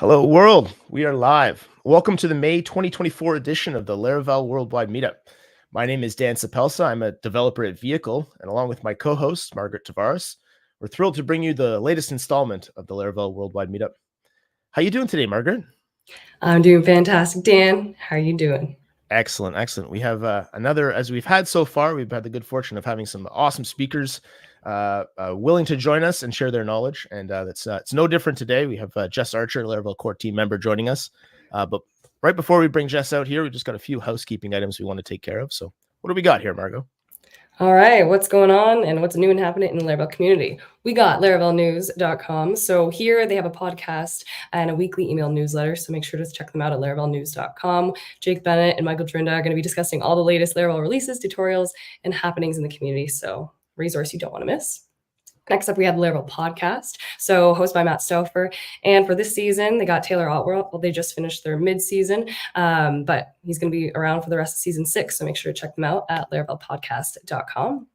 Hello, world. We are live. Welcome to the May 2024 edition of the Laravel Worldwide Meetup. My name is Dan Sapelsa. I'm a developer at Vehicle, and along with my co-host, Margaret Tavares, we're thrilled to bring you the latest installment of the Laravel Worldwide Meetup. How you doing today, Margaret? I'm doing fantastic. Dan, how are you doing? Excellent, excellent. We have another, as we've had so far, we've had the good fortune of having some awesome speakers willing to join us and share their knowledge. And it's no different today. We have Jess Archer, Laravel core team member, joining us. But right before we bring Jess out here, we just got a few housekeeping items we want to take care of. So what do we got here, Margot? All right, what's going on and what's new and happening in the Laravel community? We got laravelnews.com. So here they have a podcast and a weekly email newsletter. So make sure to check them out at laravelnews.com. Jake Bennett and Michael Drinda are going to be discussing all the latest Laravel releases, tutorials, and happenings in the community. So resource you don't want to miss. Next up, we have the Laravel podcast, so hosted by Matt Stauffer. And for this season, they got Taylor Otwell. Well, they just finished their mid-season, but he's going to be around for the rest of season 6, so make sure to check them out at laravelpodcast.com.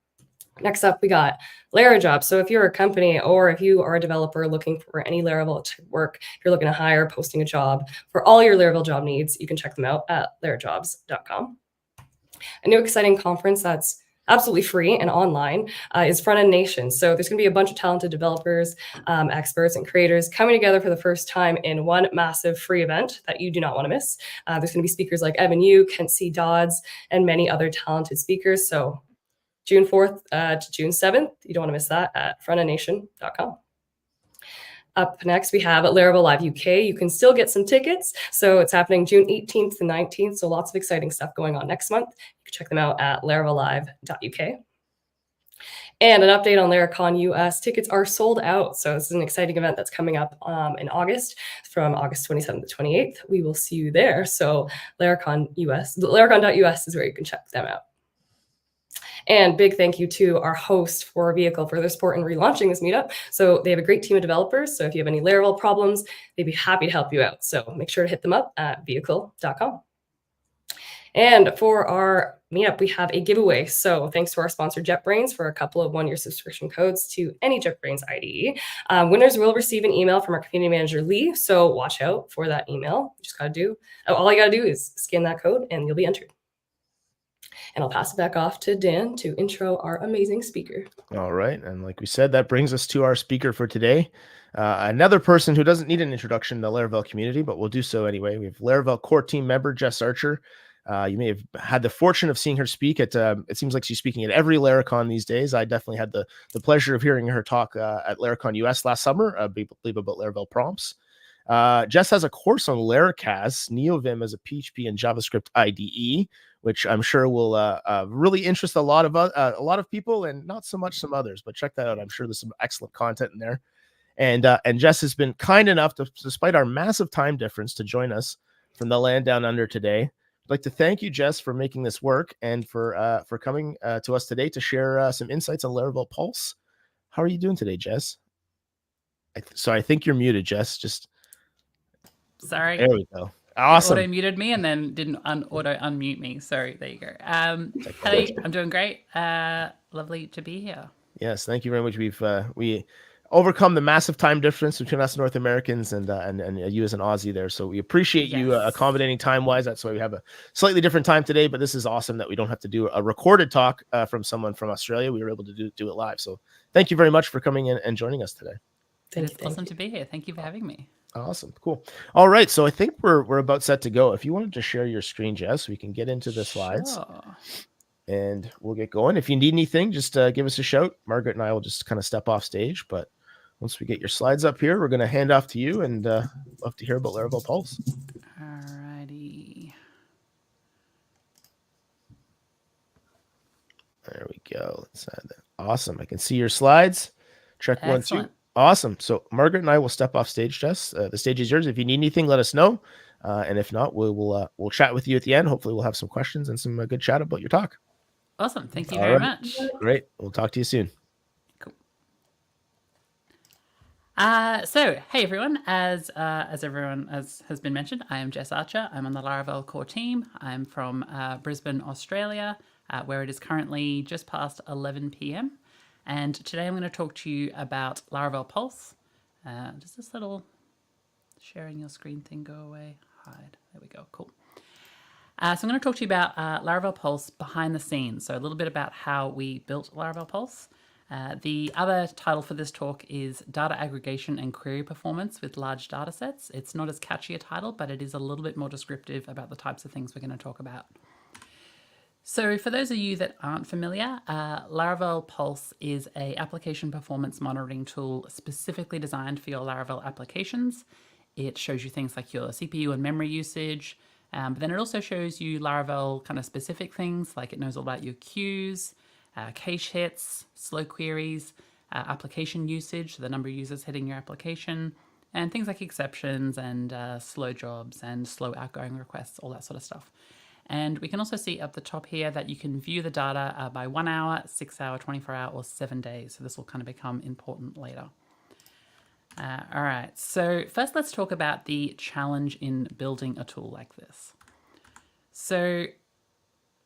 Next up, we got Larajob. So if you're a company or if you are a developer looking for any Laravel to work, if you're looking to hire, posting a job for all your Laravel job needs, you can check them out at larajobs.com. A new exciting conference that's absolutely free and online is Front-End Nation. So there's going to be a bunch of talented developers, experts, and creators coming together for the first time in one massive free event that you do not want to miss. There's going to be speakers like Evan Yu, Kent C. Dodds, and many other talented speakers. So June 4th to June 7th, you don't want to miss that at frontendnation.com. Up next, we have Laravel Live UK. You can still get some tickets. So it's happening June 18th to 19th. So lots of exciting stuff going on next month. You can check them out at laravellive.uk. And an update on Laracon US. Tickets are sold out. So this is an exciting event that's coming up in August from August 27th to 28th. We will see you there. So Laracon US, laracon.us is where you can check them out. And big thank you to our host for Vehicle for their support in relaunching this meetup. So they have a great team of developers. So if you have any Laravel problems, they'd be happy to help you out. So make sure to hit them up at vehicle.com. And for our meetup, we have a giveaway. So thanks to our sponsor, JetBrains, for a couple of one-year subscription codes to any JetBrains IDE. Winners will receive an email from our community manager, Lee. So watch out for that email. All you got to do is scan that code and you'll be entered. And I'll pass it back off to Dan to intro our amazing speaker. All right. And like we said, that brings us to our speaker for today. Another person who doesn't need an introduction in the Laravel community, but we'll do so anyway. We have Laravel core team member, Jess Archer. You may have had the fortune of seeing her speak at, it seems like she's speaking at every Laracon these days. I definitely had the pleasure of hearing her talk at Laracon US last summer, I believe about Laravel prompts. Jess has a course on Laracast, NeoVim as a PHP and JavaScript IDE, which I'm sure will really interest a lot of people and not so much some others. But check that out. I'm sure there's some excellent content in there. And Jess has been kind enough, despite our massive time difference, to join us from the land down under today. I'd like to thank you, Jess, for making this work and for coming to us today to share some insights on Laravel Pulse. How are you doing today, Jess? So I think you're muted, Jess. Sorry. There we go. Awesome. It auto muted me and then didn't auto unmute me. Sorry. There you go. Hello, I'm doing great. Lovely to be here. Yes, thank you very much. We overcome the massive time difference between us North Americans and you as an Aussie there. So we appreciate you accommodating time-wise. That's why we have a slightly different time today, but this is awesome that we don't have to do a recorded talk from someone from Australia. We were able to do it live. So thank you very much for coming in and joining us today. It's awesome to be here. Thank you for having me. Awesome. Cool. All right. So I think we're about set to go. If you wanted to share your screen, Jess, we can get into the slides and we'll get going. If you need anything, just give us a shout. Margaret and I will just kind of step off stage, but once we get your slides up here, we're going to hand off to you and love to hear about Laravel Pulse. Alrighty. There we go. Let's add that. Awesome. I can see your slides. Check Excellent. 1, 2. Awesome. So Margaret and I will step off stage, Jess. The stage is yours. If you need anything, let us know. And if not, we'll chat with you at the end. Hopefully we'll have some questions and some good chat about your talk. Awesome. Thank you very much. Great. We'll talk to you soon. Cool. So hey everyone, as everyone has been mentioned, I am Jess Archer. I'm on the Laravel core team. I'm from Brisbane, Australia, where it is currently just past 11 p.m. And today I'm going to talk to you about Laravel Pulse. Just this little sharing your screen thing go away? Hide. There we go. Cool. So I'm going to talk to you about Laravel Pulse behind the scenes. So a little bit about how we built Laravel Pulse. The other title for this talk is Data Aggregation and Query Performance with Large Data Sets. It's not as catchy a title, but it is a little bit more descriptive about the types of things we're going to talk about. So for those of you that aren't familiar, Laravel Pulse is an application performance monitoring tool specifically designed for your Laravel applications. It shows you things like your CPU and memory usage, but then it also shows you Laravel kind of specific things, like it knows all about your queues, cache hits, slow queries, application usage, the number of users hitting your application, and things like exceptions and slow jobs and slow outgoing requests, all that sort of stuff. And we can also see up the top here that you can view the data by 1 hour, 6 hour, 24 hour, or 7 days. So this will kind of become important later. All right, so first let's talk about the challenge in building a tool like this. So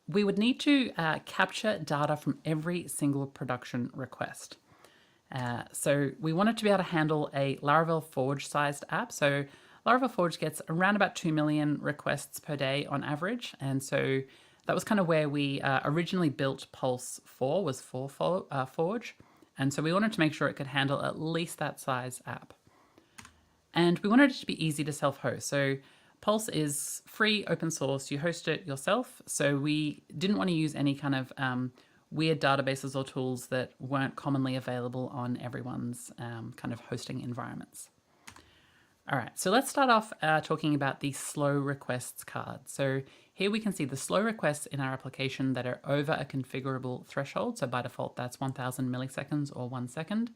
we would need to capture data from every single production request. So we wanted to be able to handle a Laravel Forge sized app. So Laravel Forge gets around about 2 million requests per day on average. And so that was kind of where we originally built Pulse for, was for Forge. And so we wanted to make sure it could handle at least that size app. And we wanted it to be easy to self-host. So Pulse is free, open source, you host it yourself. So we didn't want to use any kind of weird databases or tools that weren't commonly available on everyone's kind of hosting environments. All right, so let's start off talking about the slow requests card. So here we can see the slow requests in our application that are over a configurable threshold. So by default, that's 1000 milliseconds or 1 second.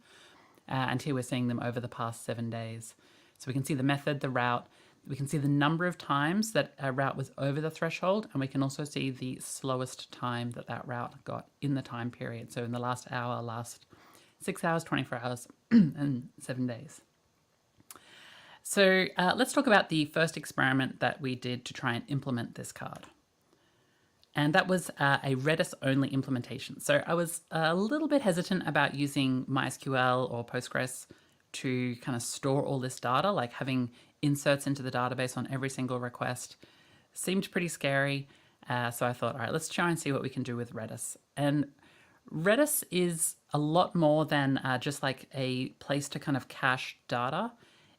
And here we're seeing them over the past 7 days. So we can see the method, the route, we can see the number of times that a route was over the threshold, and we can also see the slowest time that that route got in the time period. So in the last hour, last 6 hours, 24 hours, and 7 days. So let's talk about the first experiment that we did to try and implement this card. And that was a Redis only implementation. So I was a little bit hesitant about using MySQL or Postgres to kind of store all this data, like having inserts into the database on every single request. Seemed pretty scary. So I thought, all right, let's try and see what we can do with Redis. And Redis is a lot more than just like a place to kind of cache data.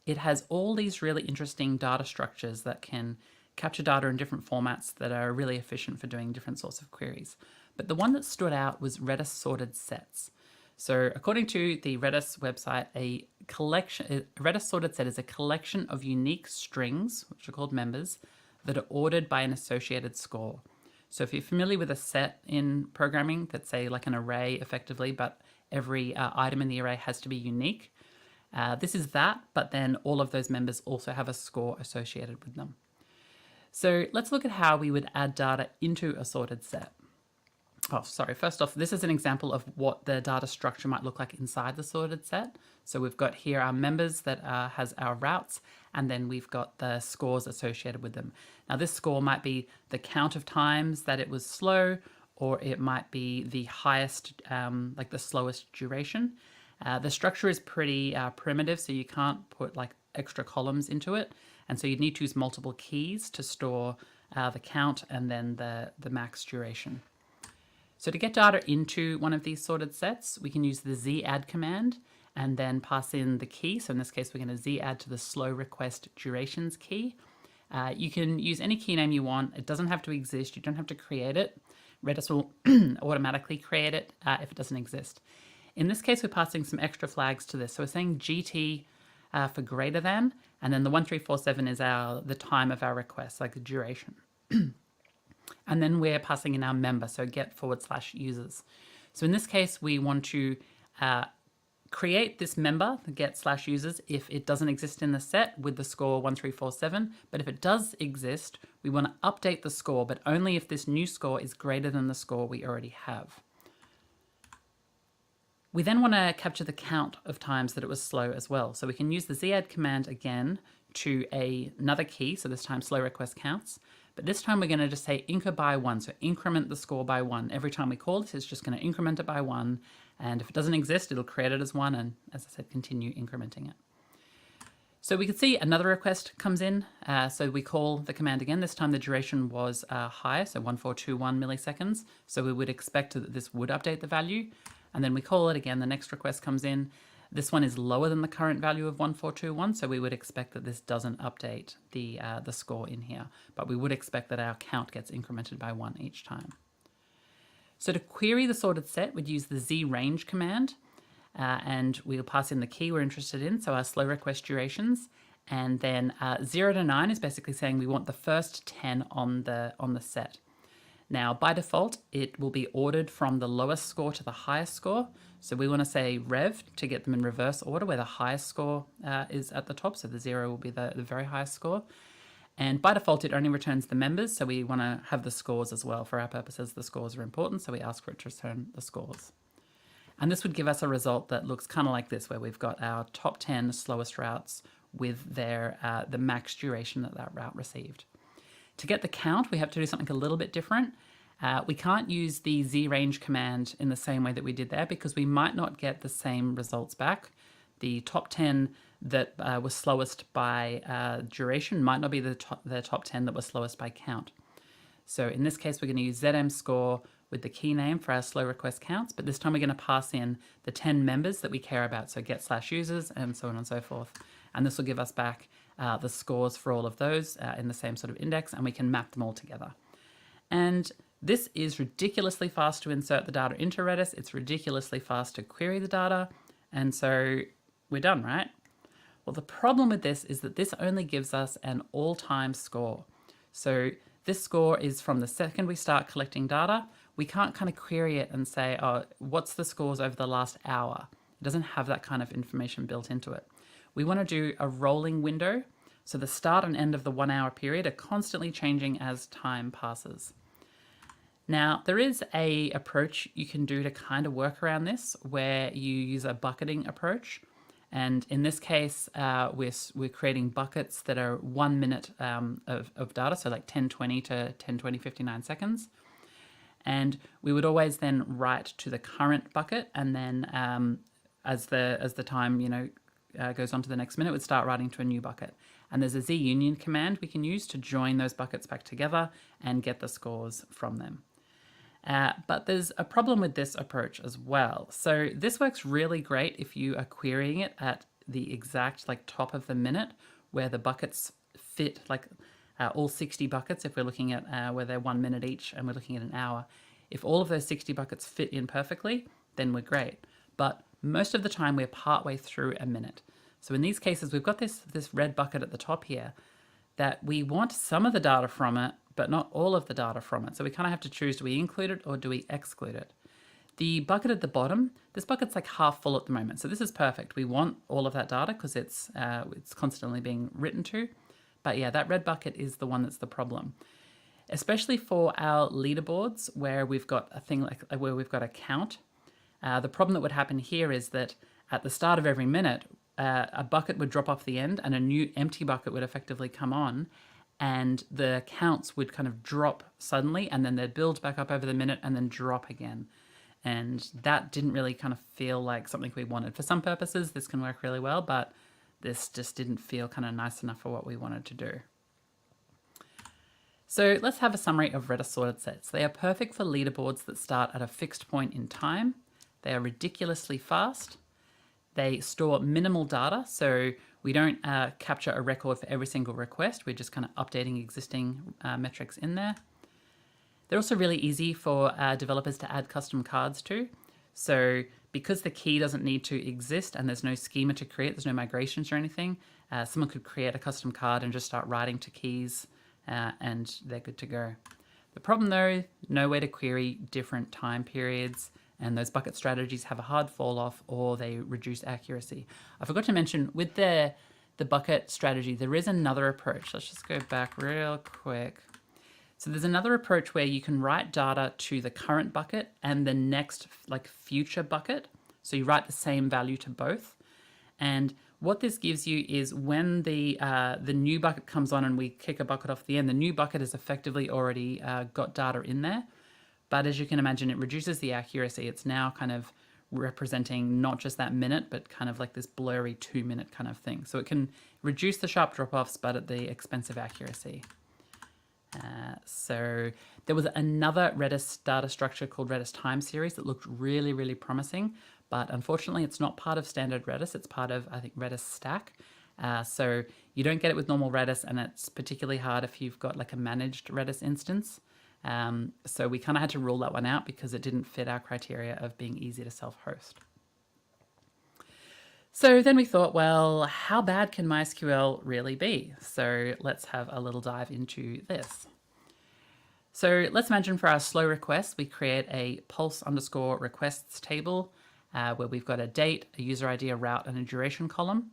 It has all these really interesting data structures that can capture data in different formats that are really efficient for doing different sorts of queries. But the one that stood out was Redis sorted sets. So according to the Redis website, a Redis sorted set is a collection of unique strings, which are called members, that are ordered by an associated score. So if you're familiar with a set in programming, that's say like an array effectively, but every item in the array has to be unique. This is that, but then all of those members also have a score associated with them. So let's look at how we would add data into a sorted set. Oh, sorry. First off, this is an example of what the data structure might look like inside the sorted set. So we've got here our members that has our routes, and then we've got the scores associated with them. Now this score might be the count of times that it was slow, or it might be the highest, like the slowest duration. The structure is pretty primitive, so you can't put like extra columns into it. And so you'd need to use multiple keys to store the count and then the max duration. So to get data into one of these sorted sets, we can use the zadd command and then pass in the key. So in this case, we're going to zadd to the slow request durations key. You can use any key name you want. It doesn't have to exist. You don't have to create it. Redis will automatically create it if it doesn't exist. In this case, we're passing some extra flags to this. So we're saying GT for greater than, and then the 1347 is the time of our request, like the duration. And then we're passing in our member, so get/users. So in this case, we want to create this member, the get/users, if it doesn't exist in the set with the score 1347. But if it does exist, we want to update the score, but only if this new score is greater than the score we already have. We then want to capture the count of times that it was slow as well. So we can use the zadd command again to another key, so this time slow request counts. But this time we're going to just say inc by 1, so increment the score by 1. Every time we call this, it's just going to increment it by 1. And if it doesn't exist, it'll create it as 1, and as I said, continue incrementing it. So we could see another request comes in. So we call the command again. This time the duration was higher, so 1421 milliseconds. So we would expect that this would update the value. And then we call it again. The next request comes in. This one is lower than the current value of 1421, so we would expect that this doesn't update the score in here. But we would expect that our count gets incremented by 1 each time. So to query the sorted set, we'd use the zRange command. And we'll pass in the key we're interested in, so our slow request durations. And then 0 to 9 is basically saying we want the first 10 on the set. Now, by default, it will be ordered from the lowest score to the highest score. So we want to say rev to get them in reverse order, where the highest score is at the top. So the 0 will be the very highest score. And by default, it only returns the members. So we want to have the scores as well. For our purposes, the scores are important. So we ask for it to return the scores. And this would give us a result that looks kind of like this, where we've got our top 10 slowest routes with their the max duration that route received. To get the count, we have to do something a little bit different. We can't use the zRange command in the same way that we did there, because we might not get the same results back. The top 10 that were slowest by duration might not be the top 10 that were slowest by count. So in this case, we're going to use ZM score with the key name for our slow request counts, but this time we're going to pass in the 10 members that we care about, so get/users and so on and so forth. And this will give us back the scores for all of those in the same sort of index, and we can map them all together. And this is ridiculously fast to insert the data into Redis. It's ridiculously fast to query the data, and so we're done, right? Well, the problem with this is that this only gives us an all-time score. So this score is from the second we start collecting data. We can't kind of query it and say, oh, what's the scores over the last hour? It doesn't have that kind of information built into it. We want to do a rolling window. So the start and end of the 1 hour period are constantly changing as time passes. Now, there is a approach you can do to kind of work around this, where you use a bucketing approach. And in this case, we're creating buckets that are 1 minute of data, so like 1020 to 1020, 59 seconds. And we would always then write to the current bucket, and then as the time goes on to the next minute, we'd start writing to a new bucket. And there's a zunion command we can use to join those buckets back together and get the scores from them. But there's a problem with this approach as well. So this works really great if you are querying it at the exact top of the minute, where the buckets fit all 60 buckets. If we're looking at where they're 1 minute each and we're looking at an hour, if all of those 60 buckets fit in perfectly, then we're great. But most of the time we're partway through a minute. So in these cases, we've got this red bucket at the top here that we want some of the data from it, but not all of the data from it. So we kind of have to choose, do we include it or do we exclude it? The bucket at the bottom, this bucket's like half full at the moment. So this is perfect. We want all of that data because it's constantly being written to. But yeah, that red bucket is the one that's the problem. Especially for our leaderboards, where we've got a thing where we've got a count. The problem that would happen here is that at the start of every minute, a bucket would drop off the end and a new empty bucket would effectively come on, and the counts would kind of drop suddenly, and then they'd build back up over the minute and then drop again. And that didn't really kind of feel like something we wanted. For some purposes, this can work really well, but this just didn't feel kind of nice enough for what we wanted to do. So let's have a summary of Redis sorted sets. They are perfect for leaderboards that start at a fixed point in time. They are ridiculously fast. They store minimal data, so we don't capture a record for every single request. We're just kind of updating existing metrics in there. They're also really easy for developers to add custom cards to. So because the key doesn't need to exist and there's no schema to create, there's no migrations or anything, someone could create a custom card and just start writing to keys and they're good to go. The problem though, no way to query different time periods, and those bucket strategies have a hard fall off or they reduce accuracy. I forgot to mention with the bucket strategy, there is another approach. Let's just go back real quick. So there's another approach where you can write data to the current bucket and the next future bucket. So you write the same value to both. And what this gives you is when the new bucket comes on and we kick a bucket off the end, the new bucket has effectively already got data in there. But as you can imagine, it reduces the accuracy. It's now kind of representing not just that minute, but kind of like this blurry 2-minute kind of thing. So it can reduce the sharp drop-offs, but at the expense of accuracy. So there was another Redis data structure called Redis time series that looked really, really promising, but unfortunately it's not part of standard Redis. It's part of, I think, Redis Stack. So you don't get it with normal Redis, and it's particularly hard if you've got like a managed Redis instance. So we kind of had to rule that one out because it didn't fit our criteria of being easy to self-host. So then we thought, well, how bad can MySQL really be? So let's have a little dive into this. So let's imagine for our slow requests, we create a pulse underscore requests table where we've got a date, a user ID, a route, and a duration column.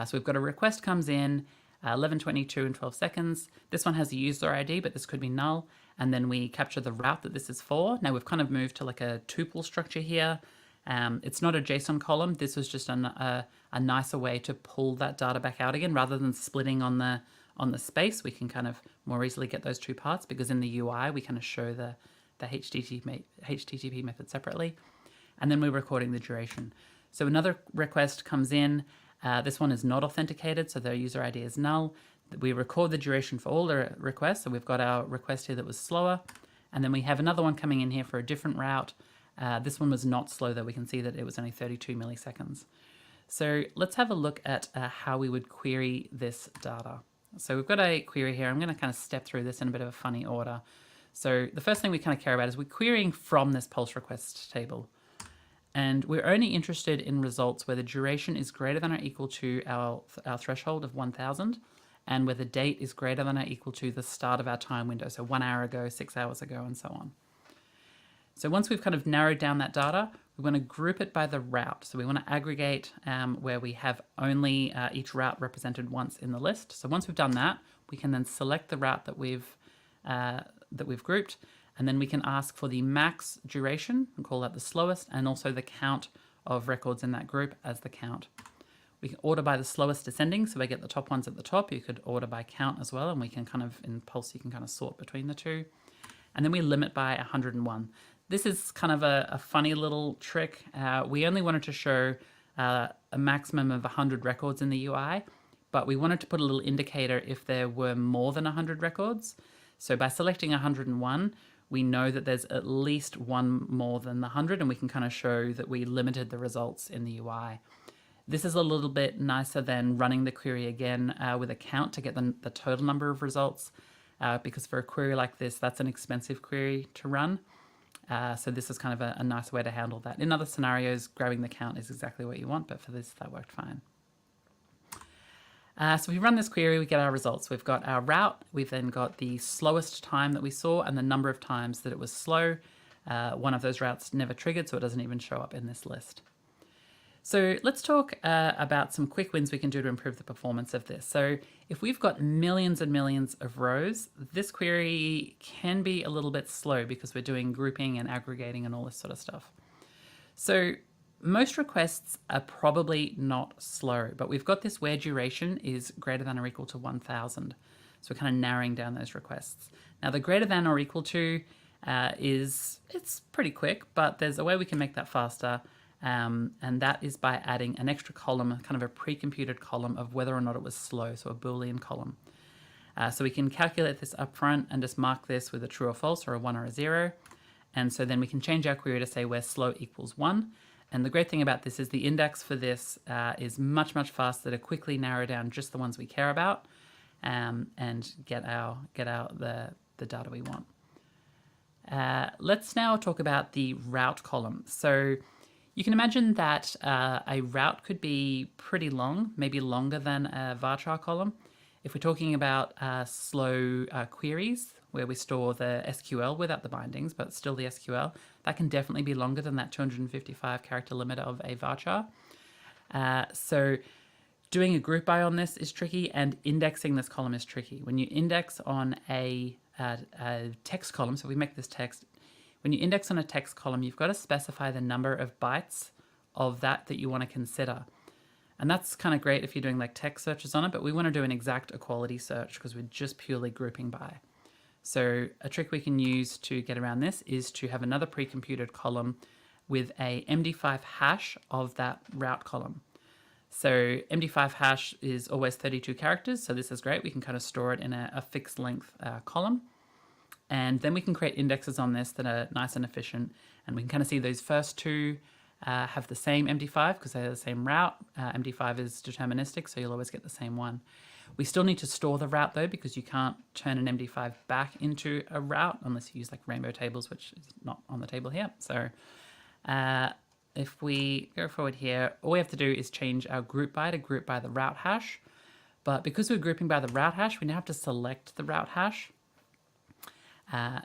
So we've got a request comes in 11:22 and 12 seconds. This one has a user ID, but this could be null. And then we capture the route that this is for. Now we've kind of moved to like a tuple structure here. It's not a JSON column. This was just a nicer way to pull that data back out again, rather than splitting on the space. We can kind of more easily get those two parts because in the UI we kind of show the HTTP method separately, and then we're recording the duration. So another request comes in. This one is not authenticated, so their user ID is null. We record the duration for all the requests. So we've got our request here that was slower, and then we have another one coming in here for a different route. This one was not slow, though. We can see that it was only 32 milliseconds. So let's have a look at how we would query this data. So we've got a query here. I'm going to kind of step through this in a bit of a funny order. So the first thing we kind of care about is we're querying from this pulse request table. And we're only interested in results where the duration is greater than or equal to our threshold of 1,000, and where the date is greater than or equal to the start of our time window. So 1 hour ago, 6 hours ago, and so on. So once we've kind of narrowed down that data, we want to group it by the route. So we want to aggregate where we have only each route represented once in the list. So once we've done that, we can then select the route that we've grouped, and then we can ask for the max duration and call that the slowest, and also the count of records in that group as the count. We can order by the slowest descending, so we get the top ones at the top. You could order by count as well, and we can kind of, in Pulse, you can kind of sort between the two. And then we limit by 101. This is kind of a funny little trick. We only wanted to show a maximum of 100 records in the UI, but we wanted to put a little indicator if there were more than 100 records. So by selecting 101, we know that there's at least one more than the 100, and we can kind of show that we limited the results in the UI. This is a little bit nicer than running the query again with a count to get the total number of results, because for a query like this, that's an expensive query to run. So this is kind of a nice way to handle that. In other scenarios, grabbing the count is exactly what you want, but for this, that worked fine. So we run this query, we get our results. We've got our route, we've then got the slowest time that we saw and the number of times that it was slow. One of those routes never triggered, so it doesn't even show up in this list. So let's talk about some quick wins we can do to improve the performance of this. So if we've got millions and millions of rows, this query can be a little bit slow because we're doing grouping and aggregating and all this sort of stuff. So most requests are probably not slow, but we've got this where duration is greater than or equal to 1,000. So we're kind of narrowing down those requests. Now the greater than or equal to it's pretty quick, but there's a way we can make that faster. And that is by adding an extra column, kind of a pre-computed column of whether or not it was slow, so a Boolean column. So we can calculate this up front and just mark this with a true or false or a 1 or a 0. And so then we can change our query to say where slow equals 1. And the great thing about this is the index for this is much, much faster to quickly narrow down just the ones we care about and get out the data we want. Let's now talk about the route column. So you can imagine that a route could be pretty long, maybe longer than a varchar column. If we're talking about slow queries, where we store the SQL without the bindings, but still the SQL, that can definitely be longer than that 255 character limit of a varchar. So doing a group by on this is tricky, and indexing this column is tricky. When you index on a text column, so we make this text, when you index on a text column, you've got to specify the number of bytes of that you want to consider. And that's kind of great if you're doing like text searches on it, but we want to do an exact equality search because we're just purely grouping by. So a trick we can use to get around this is to have another pre-computed column with a MD5 hash of that route column. So MD5 hash is always 32 characters, so this is great. We can kind of store it in a fixed length column. And then we can create indexes on this that are nice and efficient. And we can kind of see those first two have the same MD5 because they're the same route. MD5 is deterministic, so you'll always get the same one. We still need to store the route though, because you can't turn an MD5 back into a route unless you use like rainbow tables, which is not on the table here. So if we go forward here, all we have to do is change our group by to group by the route hash. But because we're grouping by the route hash, we now have to select the route hash.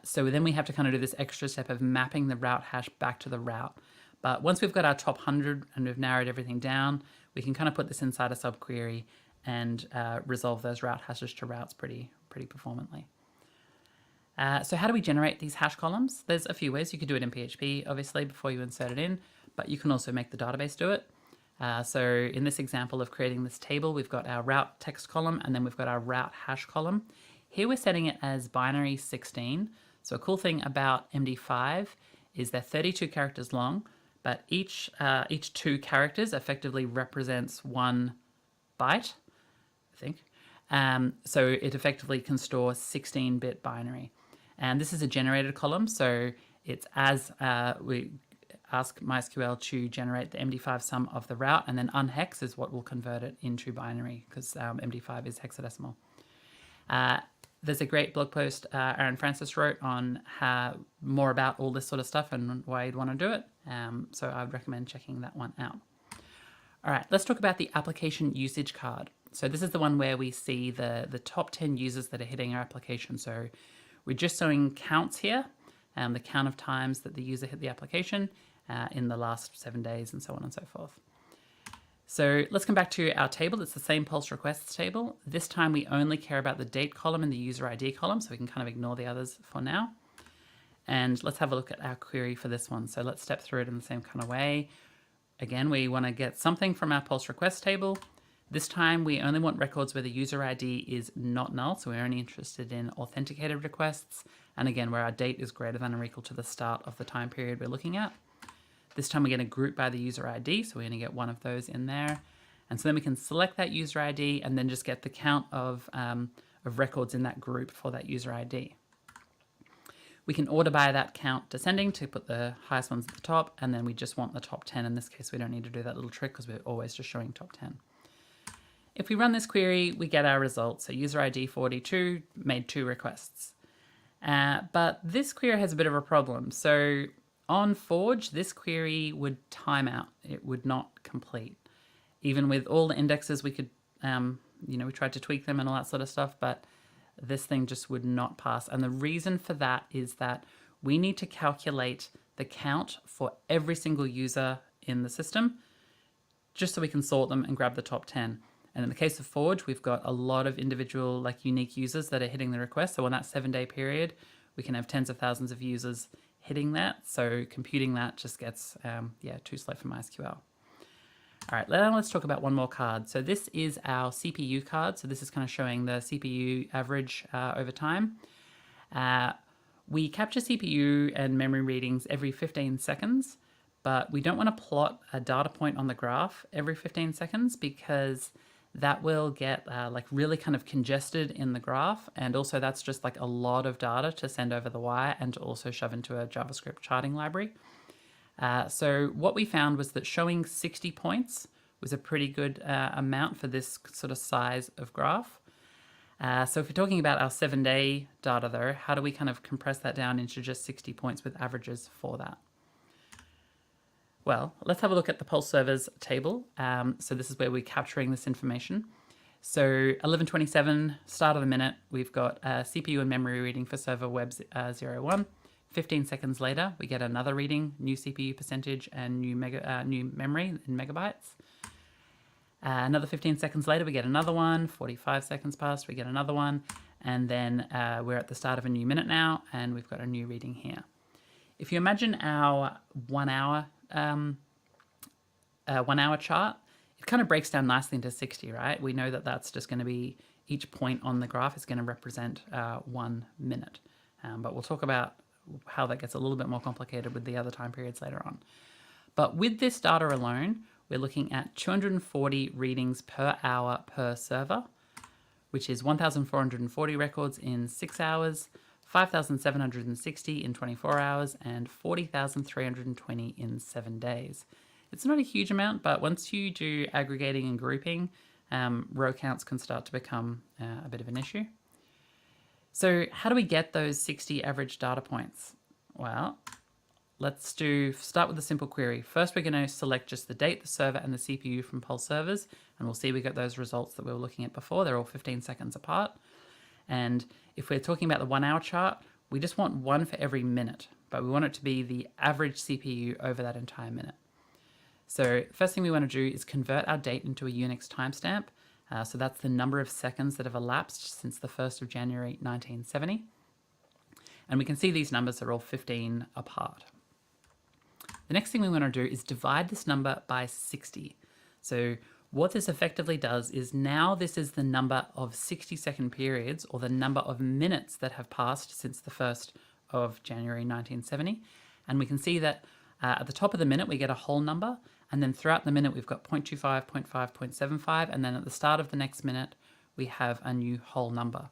So then we have to kind of do this extra step of mapping the route hash back to the route. But once we've got our top 100 and we've narrowed everything down, we can kind of put this inside a subquery and resolve those route hashes to routes pretty performantly. So how do we generate these hash columns? There's a few ways. You could do it in PHP, obviously, before you insert it in, but you can also make the database do it. So in this example of creating this table, we've got our route text column, and then we've got our route hash column. Here we're setting it as binary 16. So a cool thing about MD5 is they're 32 characters long, but each 2 characters effectively represents 1 byte, I think. So it effectively can store 16-bit binary. And this is a generated column, so it's as we ask MySQL to generate the MD5 sum of the route, and then unhex is what will convert it into binary, because MD5 is hexadecimal. There's a great blog post Aaron Francis wrote on more about all this sort of stuff and why you'd want to do it. So I'd recommend checking that one out. All right, let's talk about the application usage card. So this is the one where we see the top 10 users that are hitting our application. So we're just showing counts here, the count of times that the user hit the application in the last 7 days and so on and so forth. So let's come back to our table. It's the same Pulse requests table. This time we only care about the date column and the user ID column, so we can kind of ignore the others for now. And let's have a look at our query for this one. So let's step through it in the same kind of way. Again, we want to get something from our Pulse request table. This time we only want records where the user ID is not null, so we're only interested in authenticated requests. And again, where our date is greater than or equal to the start of the time period we're looking at. This time we're going to group by the user ID, so we're going to get one of those in there. And so then we can select that user ID and then just get the count of records in that group for that user ID. We can order by that count descending to put the highest ones at the top, and then we just want the top 10. In this case, we don't need to do that little trick because we're always just showing top 10. If we run this query, we get our results. So user ID 42 made 2 requests. But this query has a bit of a problem. So on Forge, this query would time out. It would not complete. Even with all the indexes, we could, we tried to tweak them and all that sort of stuff, but this thing just would not pass. And the reason for that is that we need to calculate the count for every single user in the system, just so we can sort them and grab the top 10. And in the case of Forge, we've got a lot of individual unique users that are hitting the request. So on that 7-day period, we can have tens of thousands of users hitting that. So computing that just gets, too slow for MySQL. All right, now let's talk about one more card. So this is our CPU card. So this is kind of showing the CPU average over time. We capture CPU and memory readings every 15 seconds, but we don't want to plot a data point on the graph every 15 seconds because that will get really kind of congested in the graph. And also that's just a lot of data to send over the wire and to also shove into a JavaScript charting library. So what we found was that showing 60 points was a pretty good amount for this sort of size of graph. So if we're talking about our 7-day data though, how do we kind of compress that down into just 60 points with averages for that? Well, let's have a look at the Pulse servers table. So this is where we're capturing this information. So 11:27, start of the minute, we've got CPU and memory reading for server web 01. 15 seconds later, we get another reading, new CPU percentage and new memory in megabytes. Another 15 seconds later, we get another one. 45 seconds past, we get another one. And then we're at the start of a new minute now, and we've got a new reading here. If you imagine our 1 hour chart, it kind of breaks down nicely into 60, right? We know that that's just going to be, each point on the graph is going to represent 1 minute. But we'll talk about how that gets a little bit more complicated with the other time periods later on. But with this data alone, we're looking at 240 readings per hour per server, which is 1,440 records in 6 hours, 5,760 in 24 hours, and 40,320 in 7 days. It's not a huge amount, but once you do aggregating and grouping, row counts can start to become a bit of an issue. So how do we get those 60 average data points? Well, let's start with a simple query. First, we're going to select just the date, the server, and the CPU from Pulse servers, and we'll see we got those results that we were looking at before. They're all 15 seconds apart. And if we're talking about the 1 hour chart, we just want one for every minute, but we want it to be the average CPU over that entire minute. So first thing we want to do is convert our date into a Unix timestamp. So that's the number of seconds that have elapsed since the 1st of January 1970. And we can see these numbers are all 15 apart. The next thing we want to do is divide this number by 60. So what this effectively does is now this is the number of 60-second periods, or the number of minutes that have passed since the 1st of January 1970. And we can see that at the top of the minute, we get a whole number. And then throughout the minute, we've got 0.25, 0.5, 0.75. And then at the start of the next minute, we have a new whole number.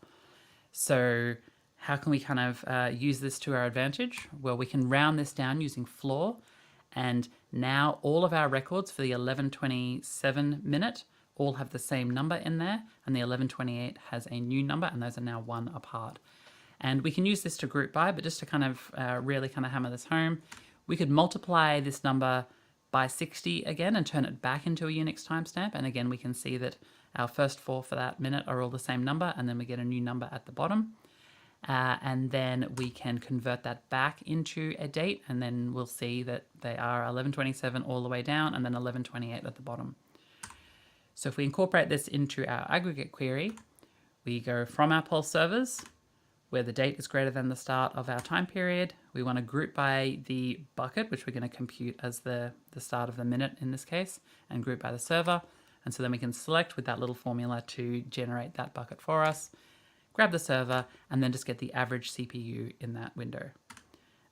So how can we kind of use this to our advantage? Well, we can round this down using floor. And now all of our records for the 11:27 minute all have the same number in there. And the 11:28 has a new number, and those are now 1 apart. And we can use this to group by, but just to kind of really kind of hammer this home, we could multiply this number by 60 again and turn it back into a Unix timestamp. And again, we can see that our first 4 for that minute are all the same number, and then we get a new number at the bottom. And then we can convert that back into a date, and then we'll see that they are 11:27 all the way down, and then 11:28 at the bottom. So if we incorporate this into our aggregate query, we go from our Pulse servers, where the date is greater than the start of our time period. We want to group by the bucket, which we're going to compute as the start of the minute in this case, and group by the server. And so then we can select with that little formula to generate that bucket for us, grab the server, and then just get the average CPU in that window.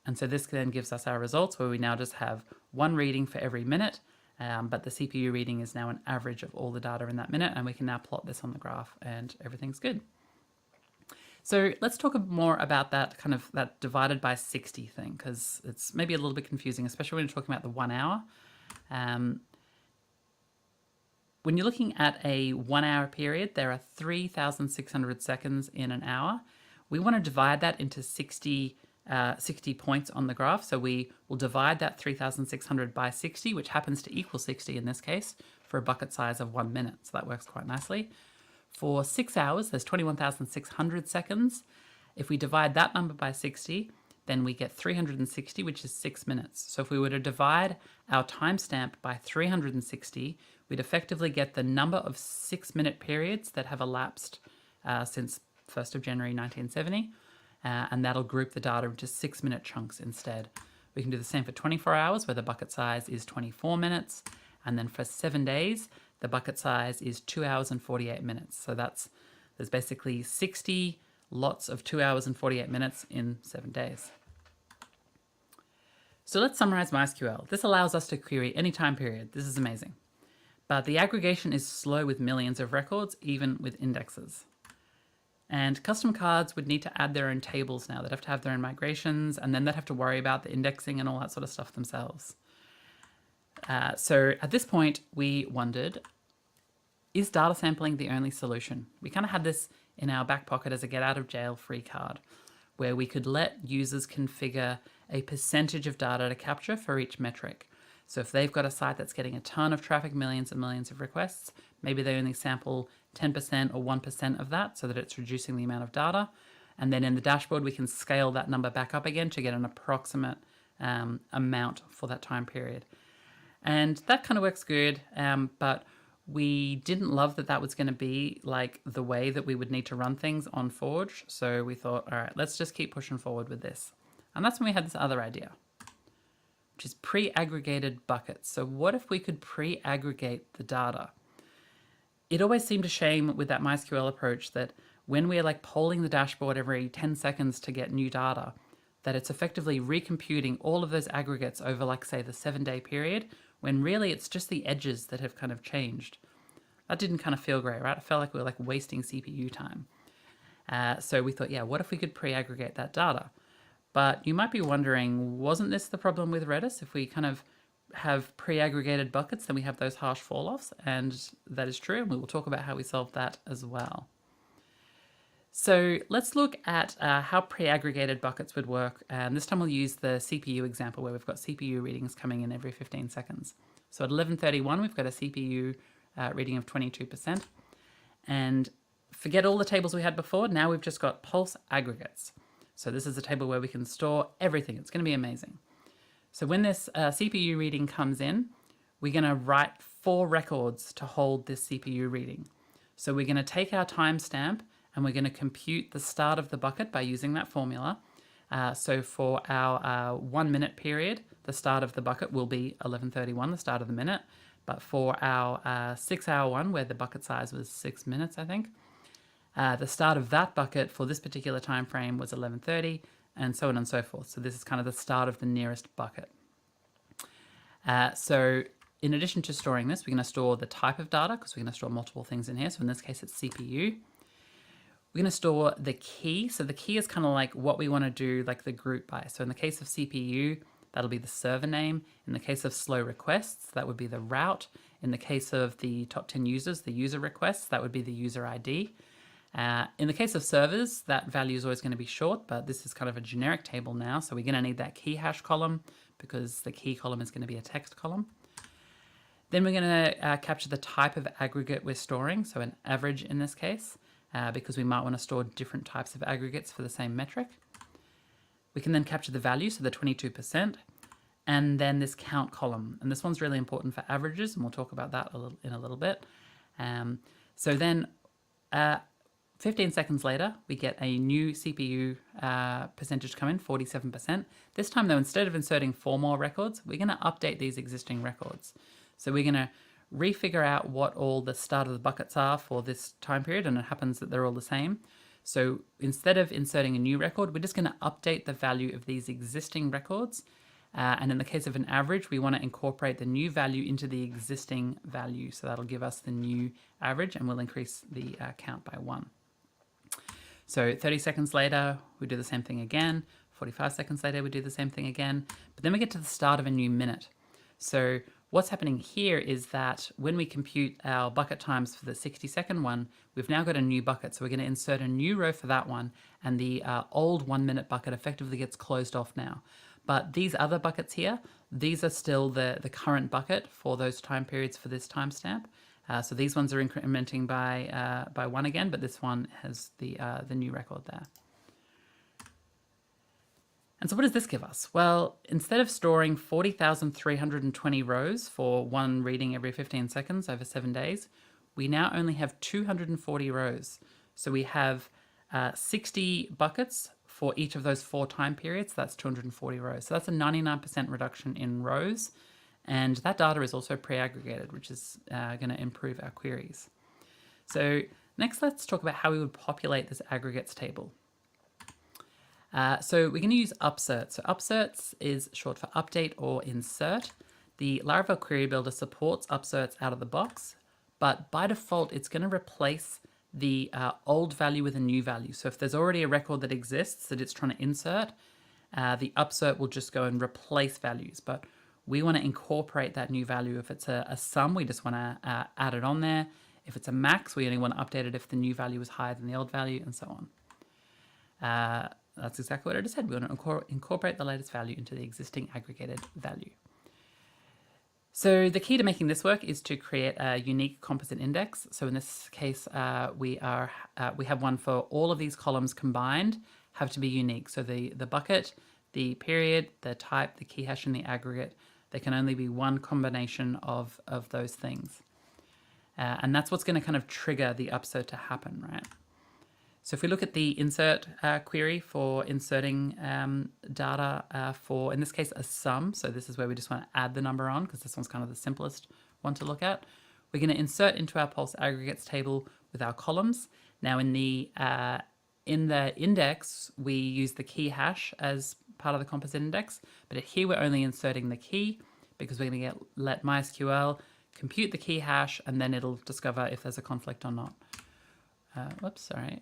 And so this then gives us our results, where we now just have one reading for every minute, but the CPU reading is now an average of all the data in that minute, and we can now plot this on the graph, and everything's good. So let's talk more about that kind of that divided by 60 thing, because it's maybe a little bit confusing, especially when you're talking about the 1 hour. When you're looking at a 1 hour period, there are 3,600 seconds in an hour. We want to divide that into 60 points on the graph. So we will divide that 3,600 by 60, which happens to equal 60 in this case, for a bucket size of 1 minute. So that works quite nicely. For 6 hours, there's 21,600 seconds. If we divide that number by 60, then we get 360, which is 6 minutes. So if we were to divide our timestamp by 360, we'd effectively get the number of 6-minute periods that have elapsed since 1st of January 1970, and that'll group the data into 6-minute chunks instead. We can do the same for 24 hours, where the bucket size is 24 minutes, and then for 7 days, the bucket size is 2 hours and 48 minutes. So there's basically 60 lots of 2 hours and 48 minutes in 7 days. So let's summarize MySQL. This allows us to query any time period. This is amazing. But the aggregation is slow with millions of records, even with indexes. And custom cards would need to add their own tables now. They'd have to have their own migrations, and then they'd have to worry about the indexing and all that sort of stuff themselves. So at this point, we wondered, is data sampling the only solution? We kind of had this in our back pocket as a get out of jail free card, where we could let users configure a percentage of data to capture for each metric. So if they've got a site that's getting a ton of traffic, millions and millions of requests, maybe they only sample 10% or 1% of that so that it's reducing the amount of data. And then in the dashboard, we can scale that number back up again to get an approximate amount for that time period. And that kind of works good, but we didn't love that that was going to be like the way that we would need to run things on Forge. So we thought, all right, let's just keep pushing forward with this. And that's when we had this other idea, which is pre-aggregated buckets. So what if we could pre-aggregate the data? It always seemed a shame with that MySQL approach that when we're like polling the dashboard every 10 seconds to get new data, that it's effectively recomputing all of those aggregates over, like, say, the 7-day period, when really it's just the edges that have kind of changed. That didn't kind of feel great, right? It felt like we were like wasting CPU time. So we thought, yeah, what if we could pre-aggregate that data? But you might be wondering, wasn't this the problem with Redis? If we kind of have pre-aggregated buckets, then we have those harsh fall-offs, and that is true, and we will talk about how we solve that as well. So let's look at how pre-aggregated buckets would work, and this time we'll use the CPU example where we've got CPU readings coming in every 15 seconds. So at 11:31, we've got a CPU reading of 22%, and forget all the tables we had before, now we've just got Pulse aggregates. So this is a table where we can store everything. It's going to be amazing. So when this CPU reading comes in, we're going to write 4 records to hold this CPU reading. So we're going to take our timestamp and we're going to compute the start of the bucket by using that formula. So for our 1 minute period, the start of the bucket will be 11:31, the start of the minute. But for our 6-hour one, where the bucket size was 6 minutes, I think, the start of that bucket for this particular time frame was 11:30, and so on and so forth. So this is kind of the start of the nearest bucket. So in addition to storing this, we're going to store the type of data, because we're going to store multiple things in here. So in this case, it's CPU. We're going to store the key. So the key is kind of like what we want to do, like the group by. So in the case of CPU, that'll be the server name. In the case of slow requests, that would be the route. In the case of the top 10 users, the user requests, that would be the user ID. In the case of servers, that value is always going to be short, but this is kind of a generic table now. So we're going to need that key hash column because the key column is going to be a text column. Then we're going to capture the type of aggregate we're storing, so an average in this case, because we might want to store different types of aggregates for the same metric. We can then capture the value, so the 22%, and then this count column. And this one's really important for averages, and we'll talk about that in a little bit. So then 15 seconds later, we get a new CPU percentage come in, 47%. This time, though, instead of inserting 4 more records, we're going to update these existing records. So we're going to refigure out what all the start of the buckets are for this time period, and it happens that they're all the same. So instead of inserting a new record, we're just going to update the value of these existing records. And in the case of an average, we want to incorporate the new value into the existing value. So that'll give us the new average, and we'll increase the count by 1. So 30 seconds later, we do the same thing again. 45 seconds later, we do the same thing again. But then we get to the start of a new minute. So what's happening here is that when we compute our bucket times for the 60-second one, we've now got a new bucket. So we're going to insert a new row for that one, and the old 1 minute bucket effectively gets closed off now. But these other buckets here, these are still the current bucket for those time periods for this timestamp. So these ones are incrementing by 1 again, but this one has the new record there. And so what does this give us? Well, instead of storing 40,320 rows for one reading every 15 seconds over 7 days, we now only have 240 rows. So we have 60 buckets for each of those 4 time periods. That's 240 rows. So that's a 99% reduction in rows. And that data is also pre-aggregated, which is going to improve our queries. So next, let's talk about how we would populate this aggregates table. So we're going to use Upserts. So Upserts is short for update or insert. The Laravel Query Builder supports Upserts out of the box, but by default, it's going to replace the old value with a new value. So if there's already a record that exists that it's trying to insert, the Upsert will just go and replace values. But we want to incorporate that new value. If it's a sum, we just want to add it on there. If it's a max, we only want to update it if the new value is higher than the old value, and so on. That's exactly what I just said. We want to incorporate the latest value into the existing aggregated value. So the key to making this work is to create a unique composite index. So in this case, we have one for all of these columns combined have to be unique. So the bucket, the period, the type, the key hash, and the aggregate, there can only be one combination of those things. And that's what's going to kind of trigger the upsert to happen, right? So if we look at the insert query for inserting data for, in this case, a sum. So this is where we just want to add the number on, because this one's kind of the simplest one to look at. We're going to insert into our Pulse aggregates table with our columns. Now in the index, we use the key hash as part of the composite index, but here we're only inserting the key because we're going to let MySQL compute the key hash, and then it'll discover if there's a conflict or not. Whoops, sorry.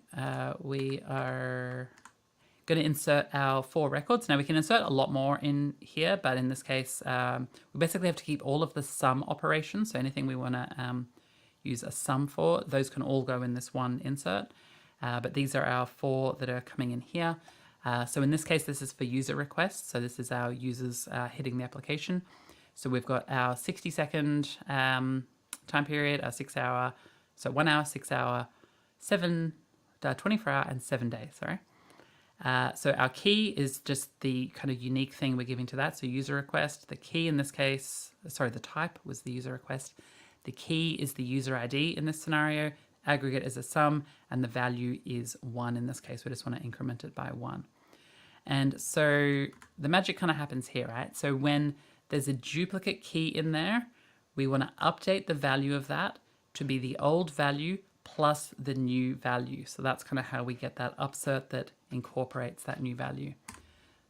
We are going to insert our 4 records. Now we can insert a lot more in here, but in this case, we basically have to keep all of the sum operations. So anything we want to use a sum for, those can all go in this one insert. But these are our 4 that are coming in here. So in this case, this is for user requests. So this is our users hitting the application. So we've got our 60-second time period, our 6 hour, so 1 hour, 6 hour, 24 hour, and 7 days, sorry. So our key is just the kind of unique thing we're giving to that. So user request, the key in this case, sorry, the type was the user request. The key is the user ID in this scenario. Aggregate is a sum, and the value is 1 in this case. We just want to increment it by 1. And so the magic kind of happens here, right? So when there's a duplicate key in there, we want to update the value of that to be the old value plus the new value. So that's kind of how we get that upsert that incorporates that new value.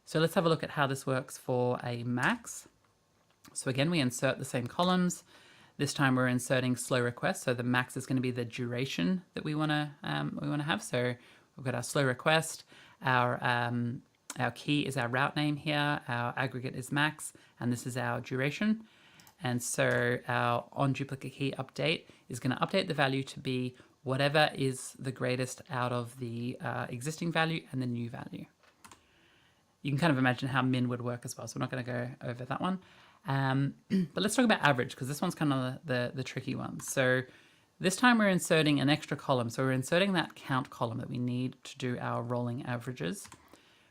So let's have a look at how this works for a max. So again, we insert the same columns. This time we're inserting slow request. So the max is going to be the duration that we want to have. So we've got our slow request, our key is our route name here, our aggregate is max, and this is our duration. And so our on duplicate key update is going to update the value to be whatever is the greatest out of the existing value and the new value. You can kind of imagine how min would work as well, so we're not going to go over that one. But let's talk about average, because this one's kind of the tricky one. So this time we're inserting an extra column. So we're inserting that count column that we need to do our rolling averages.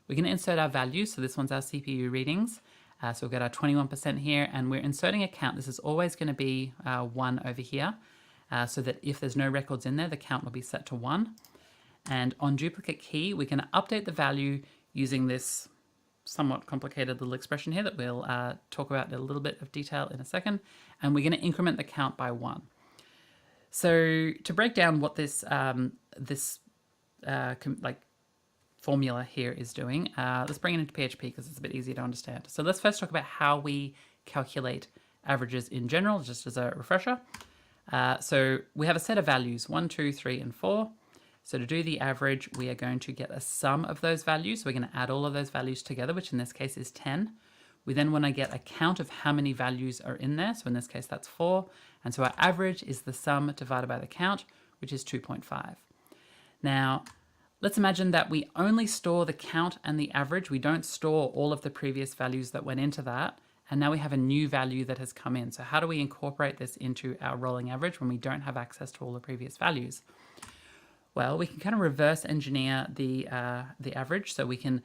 We're going to insert our values. So this one's our CPU readings. So we've got our 21% here, and we're inserting a count. This is always going to be 1 over here, so that if there's no records in there, the count will be set to 1. And on duplicate key, we're going to update the value using this somewhat complicated little expression here that we'll talk about in a little bit of detail in a second. And we're going to increment the count by 1. So to break down what this formula here is doing, let's bring it into PHP because it's a bit easier to understand. So let's first talk about how we calculate averages in general, just as a refresher. So we have a set of values, 1, 2, 3, and 4. So to do the average, we are going to get a sum of those values. So we're going to add all of those values together, which in this case is 10. We then want to get a count of how many values are in there. So in this case, that's 4. And so our average is the sum divided by the count, which is 2.5. Now, let's imagine that we only store the count and the average. We don't store all of the previous values that went into that. And now we have a new value that has come in. So how do we incorporate this into our rolling average when we don't have access to all the previous values? Well, we can kind of reverse engineer the average. So we can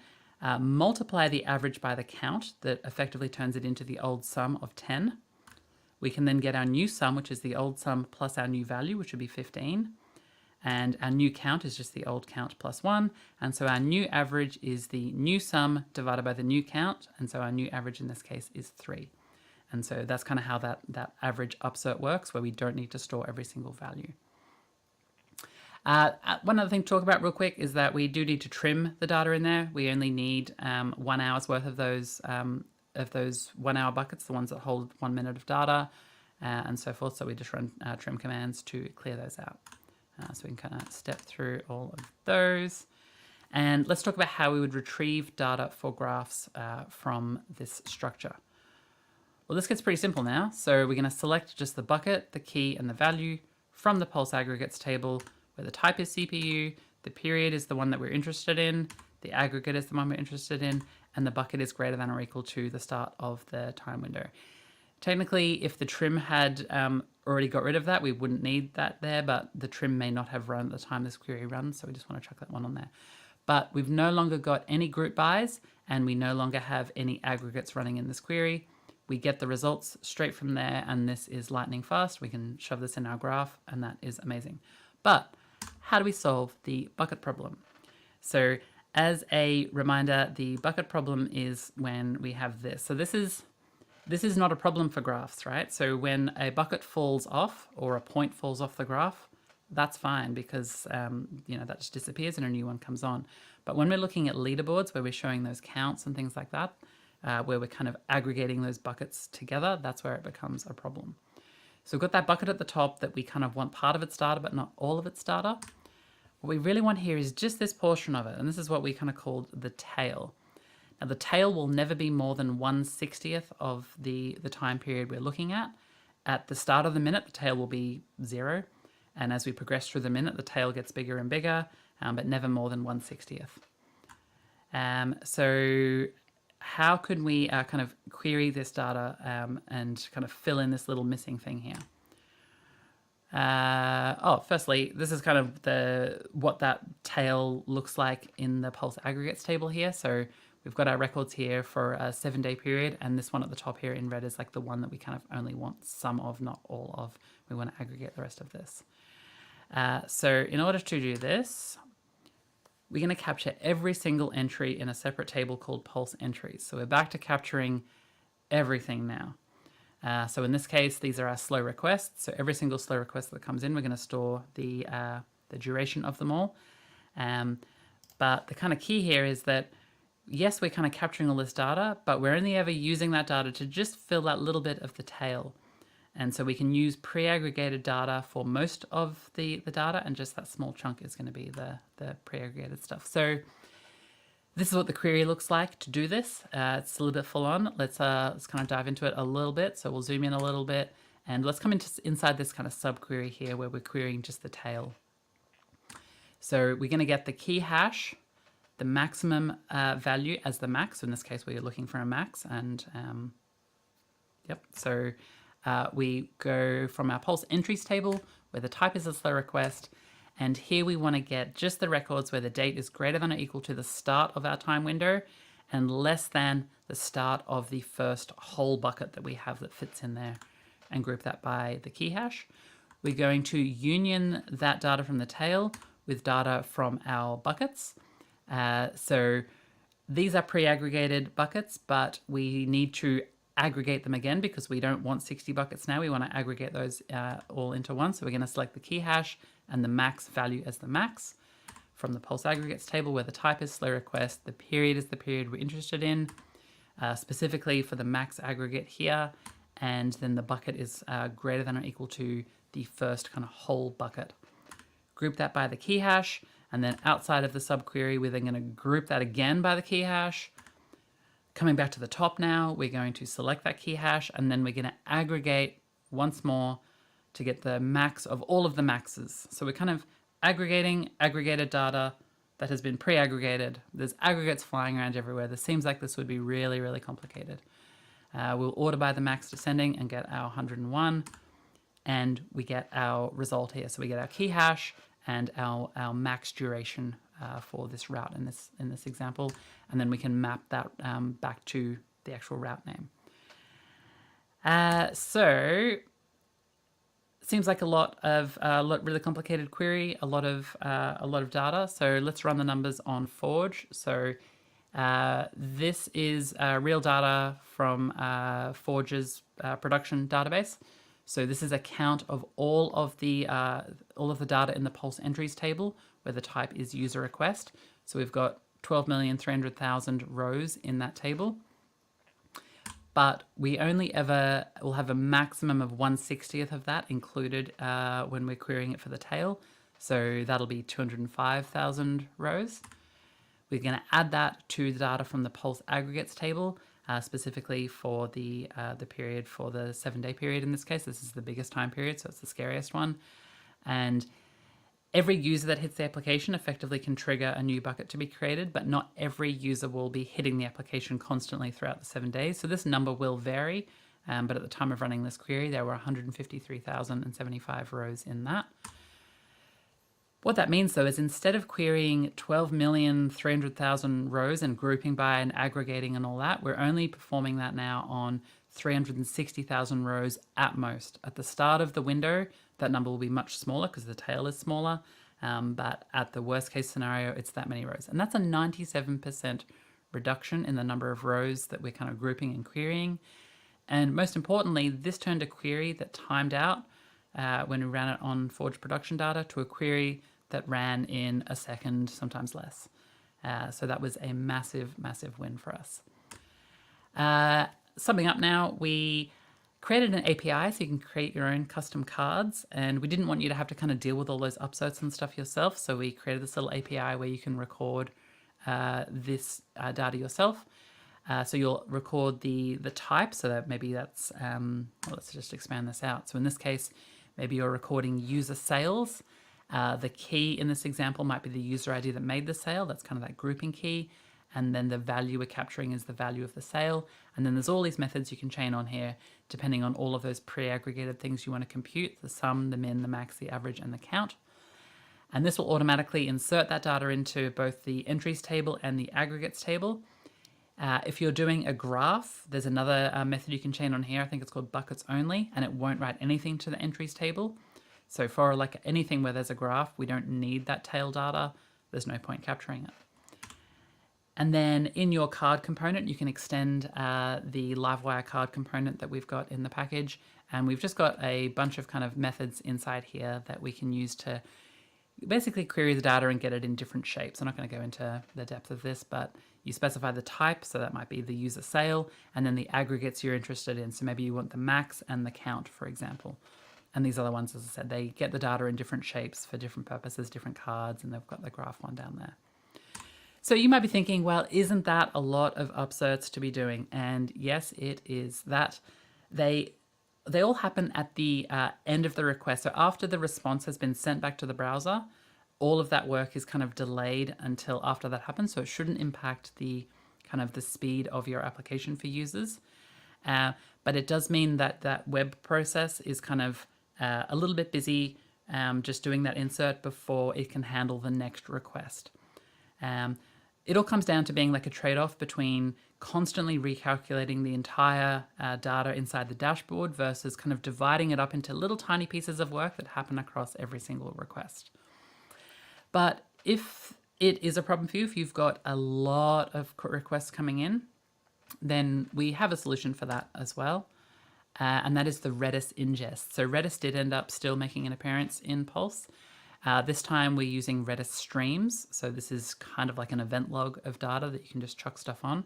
multiply the average by the count that effectively turns it into the old sum of 10. We can then get our new sum, which is the old sum plus our new value, which would be 15. And our new count is just the old count plus 1. And so our new average is the new sum divided by the new count. And so our new average in this case is 3. And so that's kind of how that average upsert works, where we don't need to store every single value. One other thing to talk about real quick is that we do need to trim the data in there. We only need 1 hour's worth of those 1 hour buckets, the ones that hold 1 minute of data and so forth. So we just run trim commands to clear those out. So we can kind of step through all of those. And let's talk about how we would retrieve data for graphs from this structure. Well, this gets pretty simple now. So we're going to select just the bucket, the key, and the value from the Pulse aggregates table, where the type is CPU, the period is the one that we're interested in, the aggregate is the one we're interested in, and the bucket is greater than or equal to the start of the time window. Technically, if the trim had already got rid of that, we wouldn't need that there, but the trim may not have run at the time this query runs, so we just want to chuck that one on there. But we've no longer got any group bys, and we no longer have any aggregates running in this query. We get the results straight from there, and this is lightning fast. We can shove this in our graph, and that is amazing. But how do we solve the bucket problem? So as a reminder, the bucket problem is when we have this. So this is not a problem for graphs, right? So when a bucket falls off or a point falls off the graph, that's fine because that just disappears and a new one comes on. But when we're looking at leaderboards where we're showing those counts and things like that, where we're kind of aggregating those buckets together, that's where it becomes a problem. So we've got that bucket at the top that we kind of want part of its data, but not all of its data. What we really want here is just this portion of it, and this is what we kind of called the tail. Now the tail will never be more than 1/60th of the time period we're looking at. At the start of the minute, the tail will be 0, and as we progress through the minute, the tail gets bigger and bigger, but never more than 1/60th. So how could we kind of query this data and kind of fill in this little missing thing here? Firstly, this is kind of what that tail looks like in the Pulse aggregates table here. So we've got our records here for a 7-day period, and this one at the top here in red is like the one that we kind of only want some of, not all of. We want to aggregate the rest of this. So in order to do this, we're going to capture every single entry in a separate table called Pulse entries. So we're back to capturing everything now. So in this case, these are our slow requests. So every single slow request that comes in, we're going to store the duration of them all. But the kind of key here is that, yes, we're kind of capturing all this data, but we're only ever using that data to just fill that little bit of the tail. And so we can use pre-aggregated data for most of the data, and just that small chunk is going to be the pre-aggregated stuff. So this is what the query looks like to do this. It's a little bit full on. Let's kind of dive into it a little bit. So we'll zoom in a little bit, and let's come inside this kind of subquery here where we're querying just the tail. So we're going to get the key hash, the maximum value as the max. So in this case, we're looking for a max, and so we go from our Pulse entries table where the type is a slow request. And here we want to get just the records where the date is greater than or equal to the start of our time window and less than the start of the first whole bucket that we have that fits in there, and group that by the key hash. We're going to union that data from the tail with data from our buckets. So these are pre-aggregated buckets, but we need to aggregate them again because we don't want 60 buckets now. We want to aggregate those all into one. So we're going to select the key hash and the max value as the max from the Pulse aggregates table where the type is slow request, the period is the period we're interested in, specifically for the max aggregate here, and then the bucket is greater than or equal to the first kind of whole bucket. Group that by the key hash, and then outside of the subquery, we're then going to group that again by the key hash. Coming back to the top now, we're going to select that key hash, and then we're going to aggregate once more to get the max of all of the maxes. So we're kind of aggregating aggregated data that has been pre-aggregated. There's aggregates flying around everywhere. This seems like this would be really, really complicated. We'll order by the max descending and get our 101, and we get our result here. So we get our key hash and our max duration for this route in this example, and then we can map that back to the actual route name. So seems like a lot really complicated query, a lot of data. So let's run the numbers on Forge. So this is real data from Forge's production database. So this is a count of all of the data in the Pulse entries table where the type is user request. So we've got 12,300,000 rows in that table. But we only ever will have a maximum of 1/60th of that included when we're querying it for the tail. So that'll be 205,000 rows. We're going to add that to the data from the Pulse aggregates table, specifically for the period for the 7-day period in this case. This is the biggest time period, so it's the scariest one. And every user that hits the application effectively can trigger a new bucket to be created, but not every user will be hitting the application constantly throughout the 7 days. So this number will vary, but at the time of running this query, there were 153,075 rows in that. What that means, though, is instead of querying 12,300,000 rows and grouping by and aggregating and all that, we're only performing that now on 360,000 rows at most. At the start of the window, that number will be much smaller because the tail is smaller, but at the worst case scenario, it's that many rows. And that's a 97% reduction in the number of rows that we're kind of grouping and querying. And most importantly, this turned a query that timed out when we ran it on Forge production data to a query that ran in a second, sometimes less. So that was a massive, massive win for us. Summing up now, we created an API so you can create your own custom cards, and we didn't want you to have to kind of deal with all those upserts and stuff yourself. So we created this little API where you can record this data yourself. So you'll record the type, so that maybe that's, let's just expand this out. So in this case, maybe you're recording user sales. The key in this example might be the user ID that made the sale. That's kind of that grouping key. And then the value we're capturing is the value of the sale. And then there's all these methods you can chain on here, depending on all of those pre-aggregated things you want to compute: the sum, the min, the max, the average, and the count. And this will automatically insert that data into both the entries table and the aggregates table. If you're doing a graph, there's another method you can chain on here. I think it's called buckets only, and it won't write anything to the entries table. So for like anything where there's a graph, we don't need that tail data. There's no point capturing it. And then in your card component, you can extend the Livewire card component that we've got in the package. And we've just got a bunch of kind of methods inside here that we can use to basically query the data and get it in different shapes. I'm not going to go into the depth of this, but you specify the type, so that might be the user sale, and then the aggregates you're interested in. So maybe you want the max and the count, for example. And these other ones, as I said, they get the data in different shapes for different purposes, different cards, and they've got the graph one down there. So you might be thinking, well, isn't that a lot of upserts to be doing? And yes, it is. That they all happen at the end of the request. So after the response has been sent back to the browser, all of that work is kind of delayed until after that happens. So it shouldn't impact the kind of the speed of your application for users. But it does mean that that web process is kind of a little bit busy just doing that insert before it can handle the next request. It all comes down to being like a trade-off between constantly recalculating the entire data inside the dashboard versus kind of dividing it up into little tiny pieces of work that happen across every single request. But if it is a problem for you, if you've got a lot of requests coming in, then we have a solution for that as well. And that is the Redis ingest. So Redis did end up still making an appearance in Pulse. This time we're using Redis streams. So this is kind of like an event log of data that you can just chuck stuff on.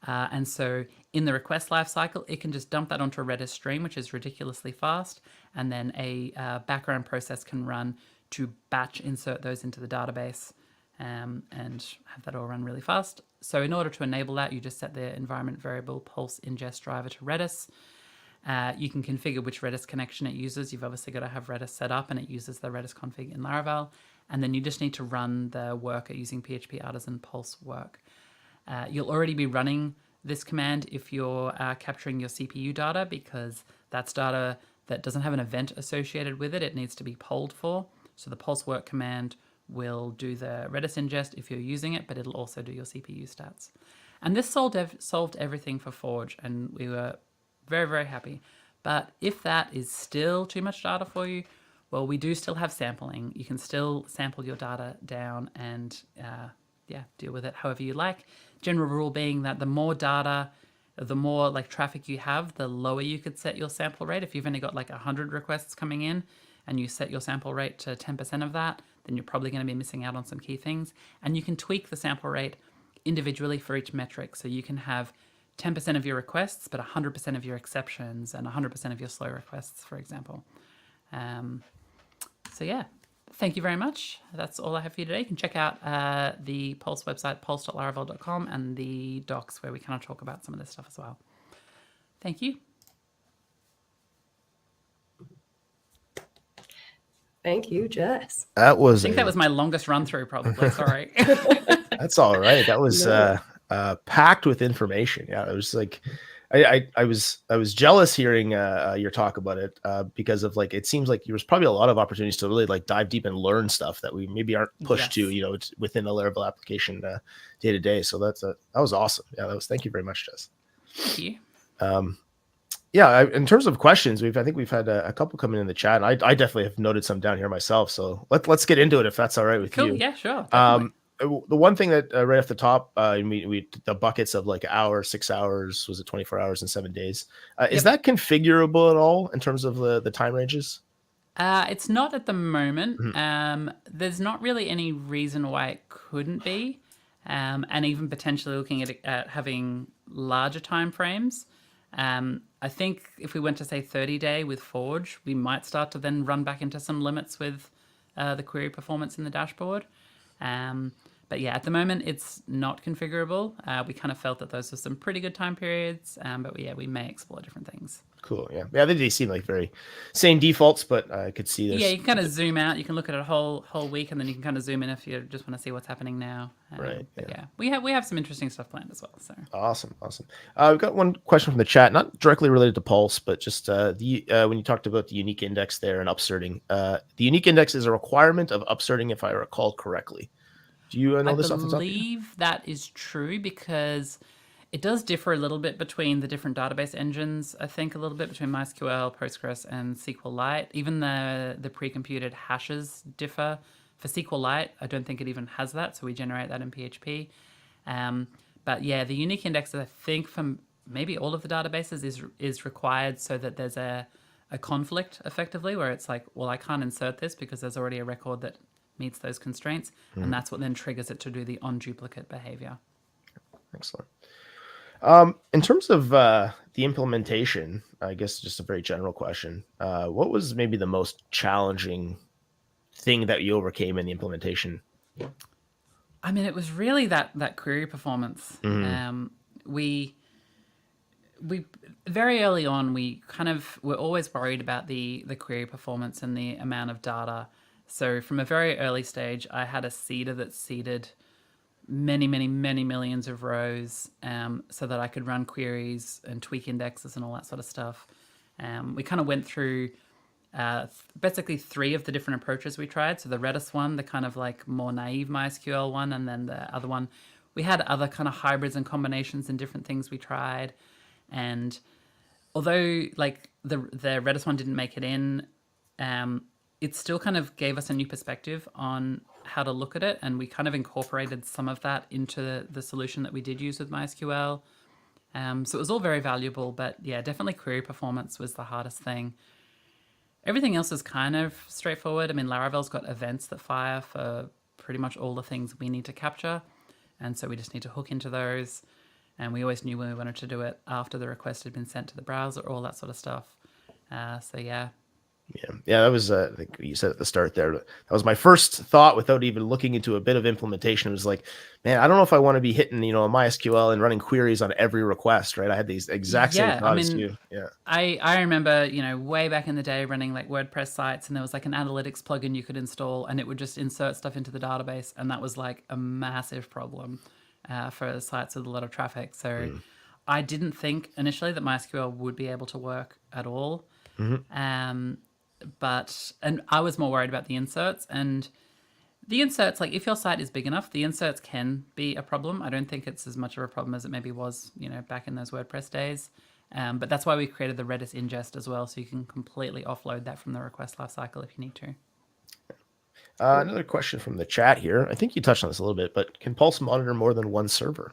And so in the request lifecycle, it can just dump that onto a Redis stream, which is ridiculously fast. And then a background process can run to batch insert those into the database and have that all run really fast. So in order to enable that, you just set the environment variable Pulse ingest driver to Redis. You can configure which Redis connection it uses. You've obviously got to have Redis set up, and it uses the Redis config in Laravel. And then you just need to run the work using PHP Artisan Pulse work. You'll already be running this command if you're capturing your CPU data, because that's data that doesn't have an event associated with it. It needs to be polled for. So the Pulse work command will do the Redis ingest if you're using it, but it'll also do your CPU stats. And this solved everything for Forge, and we were very, very happy. But if that is still too much data for you, well, we do still have sampling. You can still sample your data down and deal with it however you like. General rule being that the more data, the more like traffic you have, the lower you could set your sample rate. If you've only got like 100 requests coming in and you set your sample rate to 10% of that, then you're probably going to be missing out on some key things. And you can tweak the sample rate individually for each metric. So you can have 10% of your requests, but 100% of your exceptions and 100% of your slow requests, for example. So yeah, thank you very much. That's all I have for you today. You can check out the Pulse website, pulse.laravel.com, and the docs where we kind of talk about some of this stuff as well. Thank you. Thank you, Jess. I think that was my longest run through, probably. Sorry. That's all right. That was packed with information. Yeah, it was like I was jealous hearing your talk about it because of like it seems like there was probably a lot of opportunities to really like dive deep and learn stuff that we maybe aren't pushed to, you know, within the Laravel application day to day. So that was awesome. Yeah, thank you very much, Jess. Thank you. In terms of questions, I think we've had a couple coming in the chat. And I definitely have noted some down here myself. So let's get into it if that's all right with you. Yeah, sure. Definitely. The one thing that right off the top, we the buckets of like hour, 6 hours, was it 24 hours and 7 days? Is that configurable at all in terms of the time ranges? It's not at the moment. There's not really any reason why it couldn't be. and even potentially looking at having larger time frames. I think if we went to say 30-day with Forge, we might start to then run back into some limits with the query performance in the dashboard. But yeah, at the moment it's not configurable. We kind of felt that those were some pretty good time periods, but yeah, we may explore different things. Cool. Yeah. Yeah. They seem like very same defaults, but I could see this. Yeah, you can kind of zoom out. You can look at a whole week, and then you can kind of zoom in if you just want to see what's happening now. Right. But yeah, we have some interesting stuff planned as well. So awesome. We've got one question from the chat, not directly related to Pulse, but just when you talked about the unique index there and upserting, the unique index is a requirement of upserting, if I recall correctly. Do you know this off the top of your head? I believe that is true because it does differ a little bit between the different database engines. I think a little bit between MySQL, Postgres, and SQLite. Even the pre-computed hashes differ. For SQLite, I don't think it even has that, so we generate that in PHP. But yeah, the unique index, I think, from maybe all of the databases is required so that there's a conflict effectively where it's like, well, I can't insert this because there's already a record that meets those constraints, and that's what then triggers it to do the on duplicate behavior. Excellent. In terms of the implementation, I guess just a very general question. What was maybe the most challenging thing that you overcame in the implementation? I mean, it was really that query performance. We very early on, we kind of were always worried about the query performance and the amount of data. So from a very early stage, I had a seeder that seeded many millions of rows so that I could run queries and tweak indexes and all that sort of stuff. We kind of went through basically 3 of the different approaches we tried. So the Redis one, the kind of like more naive MySQL one, and then the other one. We had other kind of hybrids and combinations and different things we tried. And although like the Redis one didn't make it in, it still kind of gave us a new perspective on how to look at it, and we kind of incorporated some of that into the solution that we did use with MySQL. So it was all very valuable, but yeah, definitely query performance was the hardest thing. Everything else is kind of straightforward. I mean, Laravel's got events that fire for pretty much all the things we need to capture, and so we just need to hook into those. And we always knew when we wanted to do it after the request had been sent to the browser, all that sort of stuff. So yeah. Yeah, that was I think you said at the start there. That was my first thought without even looking into a bit of implementation. It was like, man, I don't know if I want to be hitting a MySQL and running queries on every request, right? I had these exact same thoughts as you. Yeah, I remember way back in the day running like WordPress sites, and there was like an analytics plugin you could install, and it would just insert stuff into the database, and that was like a massive problem for sites with a lot of traffic. So I didn't think initially that MySQL would be able to work at all. And I was more worried about the inserts, and the inserts, like if your site is big enough, the inserts can be a problem. I don't think it's as much of a problem as it maybe was, back in those WordPress days. But that's why we created the Redis ingest as well, so you can completely offload that from the request lifecycle if you need to. Another question from the chat here. I think you touched on this a little bit, but can Pulse monitor more than one server?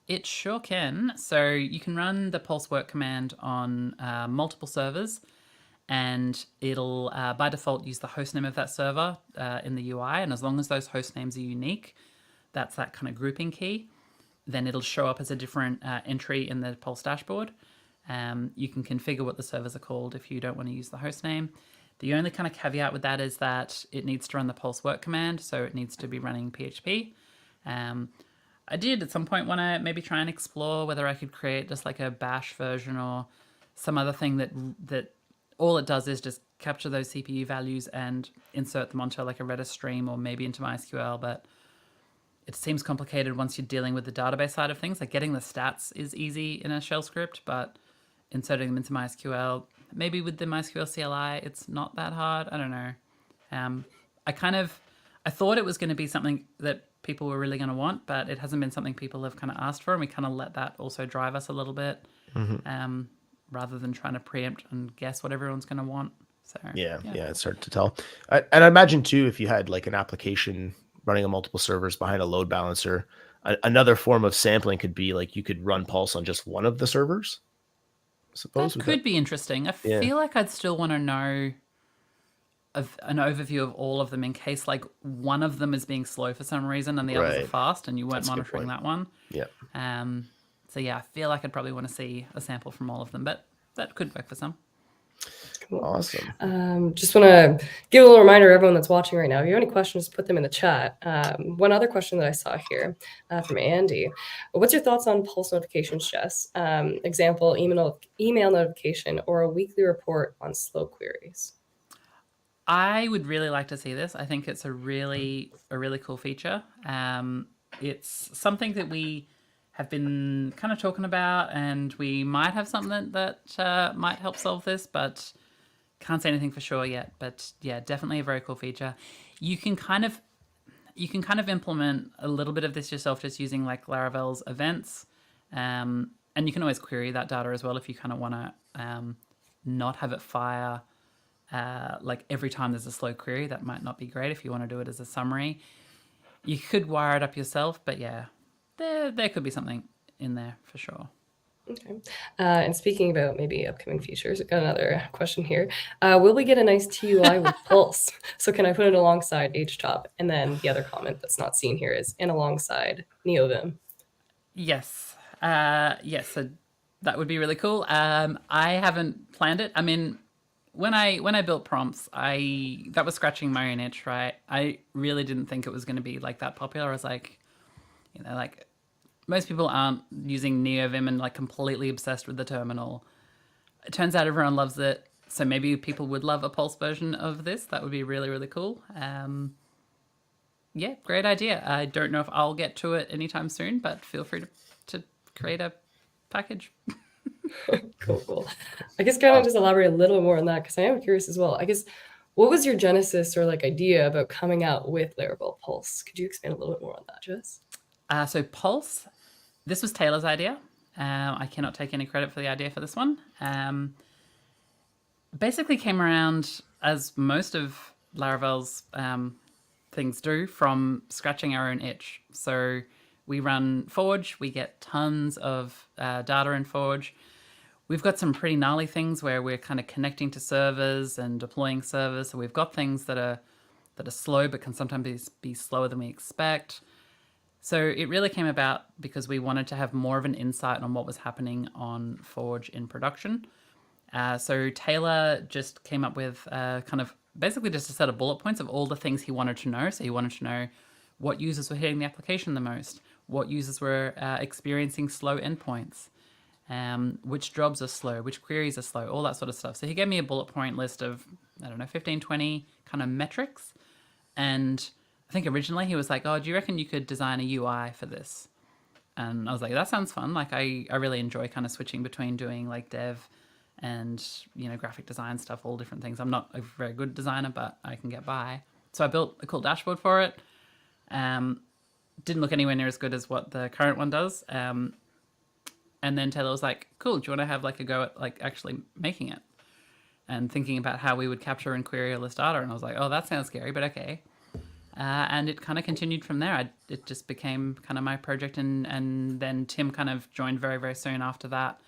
It sure can. So you can run the Pulse work command on multiple servers, and it'll by default use the hostname of that server in the UI. And as long as those host names are unique, that's that kind of grouping key, then it'll show up as a different entry in the Pulse dashboard. You can configure what the servers are called if you don't want to use the host name. The only kind of caveat with that is that it needs to run the Pulse work command, so it needs to be running PHP. I did at some point want to maybe try and explore whether I could create just like a bash version or some other thing that all it does is just capture those CPU values and insert them onto like a Redis stream or maybe into MySQL, but it seems complicated once you're dealing with the database side of things. Like getting the stats is easy in a shell script, but inserting them into MySQL, maybe with the MySQL CLI, it's not that hard. I don't know. I thought it was going to be something that people were really going to want, but it hasn't been something people have kind of asked for, and we kind of let that also drive us a little bit. Rather than trying to preempt and guess what everyone's going to want. So yeah, it's hard to tell. And I imagine too, if you had like an application running on multiple servers behind a load balancer, another form of sampling could be like you could run Pulse on just one of the servers. I suppose that could be interesting. I feel like I'd still want to know an overview of all of them in case like one of them is being slow for some reason and the others are Right. fast and you weren't That's a good monitoring point. that one. Yeah. So yeah, I feel like I'd probably want to see a sample from all of them, but that could work for some. Cool. Awesome. Just want to give a little reminder to everyone that's watching right now. If you have any questions, put them in the chat. One other question that I saw here from Andy. What's your thoughts on Pulse notifications, Jess? Example, email notification or a weekly report on slow queries. I would really like to see this. I think it's a really cool feature. It's something that we have been kind of talking about, and we might have something that might help solve this, but can't say anything for sure yet. But yeah, definitely a very cool feature. You can kind of implement a little bit of this yourself just using like Laravel's events, and you can always query that data as well if you kind of want to not have it fire like every time there's a slow query. That might not be great if you want to do it as a summary. You could wire it up yourself, but yeah, there could be something in there for sure. Okay. And speaking about maybe upcoming features, I've got another question here. Will we get a nice TUI with Pulse? So can I put it alongside HTOP? And then the other comment that's not seen here is and alongside NeoVim. Yes. Yes. So that would be really cool. I haven't planned it. I mean, when I built prompts, that was scratching my own itch, right? I really didn't think it was going to be like that popular. I was like, like most people aren't using NeoVim and like completely obsessed with the terminal. It turns out everyone loves it. So maybe people would love a Pulse version of this. That would be really, really cool. Yeah, great idea. I don't know if I'll get to it anytime soon, but feel free to create a package. Cool. I guess kind of just elaborate a little bit more on that because I am curious as well. I guess what was your genesis or like idea about coming out with Laravel Pulse? Could you expand a little bit more on that, Jess? So Pulse, this was Taylor's idea. I cannot take any credit for the idea for this one. Basically came around as most of Laravel's things do from scratching our own itch. So we run Forge, we get tons of data in Forge. We've got some pretty gnarly things where we're kind of connecting to servers and deploying servers. So we've got things that are slow but can sometimes be slower than we expect. So it really came about because we wanted to have more of an insight on what was happening on Forge in production. So Taylor just came up with kind of basically just a set of bullet points of all the things he wanted to know. So he wanted to know what users were hitting the application the most, what users were experiencing slow endpoints, which jobs are slow, which queries are slow, all that sort of stuff. So he gave me a bullet point list of, 15, 20 kind of metrics. And I think originally he was like, oh, do you reckon you could design a UI for this? And I was like, that sounds fun. Like I really enjoy kind of switching between doing like dev and, graphic design stuff, all different things. I'm not a very good designer, but I can get by. So I built a cool dashboard for it. Didn't look anywhere near as good as what the current one does. And then Taylor was like, cool, do you want to have like a go at like actually making it? And thinking about how we would capture and query all this data. And I was like, oh, that sounds scary, but okay. And it kind of continued from there. It just became kind of my project. And then Tim kind of joined very, very soon after that.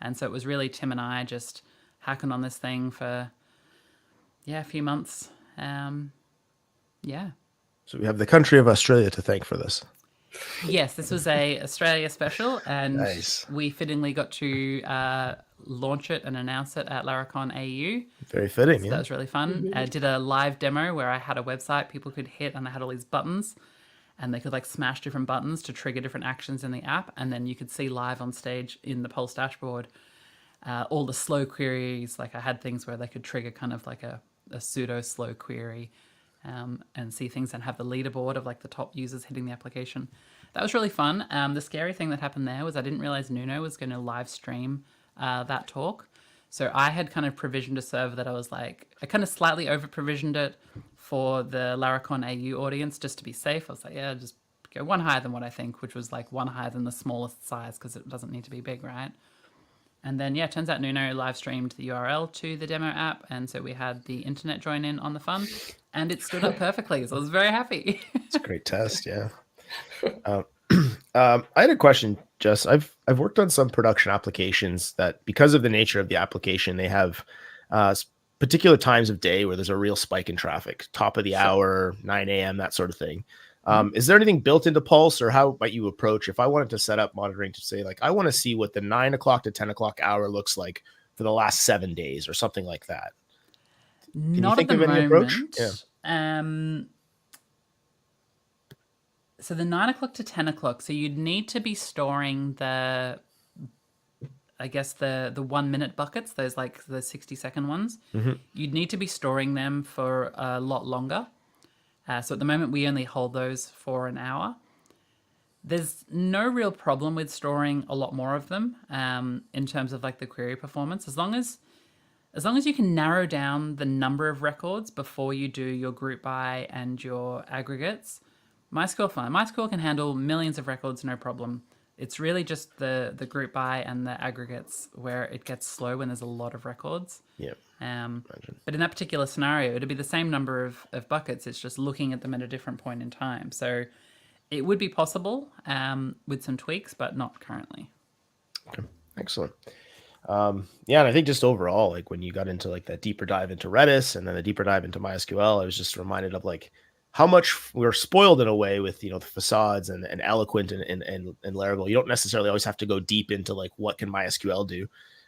And so it was really Tim and I just hacking on this thing for, a few months. Yeah. So we have the country of Australia to thank for this. Yes, this was a Australia special, and Nice. we fittingly got to launch it and announce it at Laracon AU. Very fitting. So Yeah. that was really fun. I did a live demo where I had a website people could hit, and I had all these buttons, and they could like smash different buttons to trigger different actions in the app, and then you could see live on stage in the Pulse dashboard all the slow queries. Like I had things where they could trigger kind of like a pseudo slow query. And see things and have the leaderboard of like the top users hitting the application. That was really fun. The scary thing that happened there was I didn't realize Nuno was going to live stream that talk. So I had kind of provisioned a server that I kind of slightly over provisioned it for the Laracon AU audience just to be safe. I was like, yeah, just go one higher than what I think, which was like one higher than the smallest size because it doesn't need to be big, right? And then, turns out Nuno live streamed the URL to the demo app. And so we had the internet join in on the fun and it stood up perfectly. So I was very happy. It's a great test. Yeah. I had a question, Jess. I've worked on some production applications that because of the nature of the application, they have particular times of day where there's a real spike in traffic, top of the Sure. hour, 9 a.m., that sort of thing. Is there anything built into Pulse, or how might you approach if I wanted to set up monitoring to say, like, I want to see what the 9 o'clock to 10 o'clock hour looks like for the last 7 days or something like that? Can you Not at think the of any approach? Yeah. moment. So the 9 o'clock to 10 o'clock. So you'd need to be storing I guess the 1 minute buckets, those like the 60-second ones. You'd need to be storing them for a lot longer. So at the moment we only hold those for an hour. There's no real problem with storing a lot more of them in terms of like the query performance, as long as you can narrow down the number of records before you do your group by and your aggregates. MySQL fine. MySQL can handle millions of records, no problem. It's really just the group by and the aggregates where it gets slow when there's a lot of records. Yeah. But in that particular scenario, it'd be the same number of buckets. It's just looking at them at a different point in time. So it would be possible with some tweaks, but not currently. Okay. Excellent. Yeah, and I think just overall, like when you got into like that deeper dive into Redis and then the deeper dive into MySQL, I was just reminded of like how much we're spoiled in a way with, the facades and Eloquent and Laravel. You don't necessarily always have to go deep into like what can MySQL do.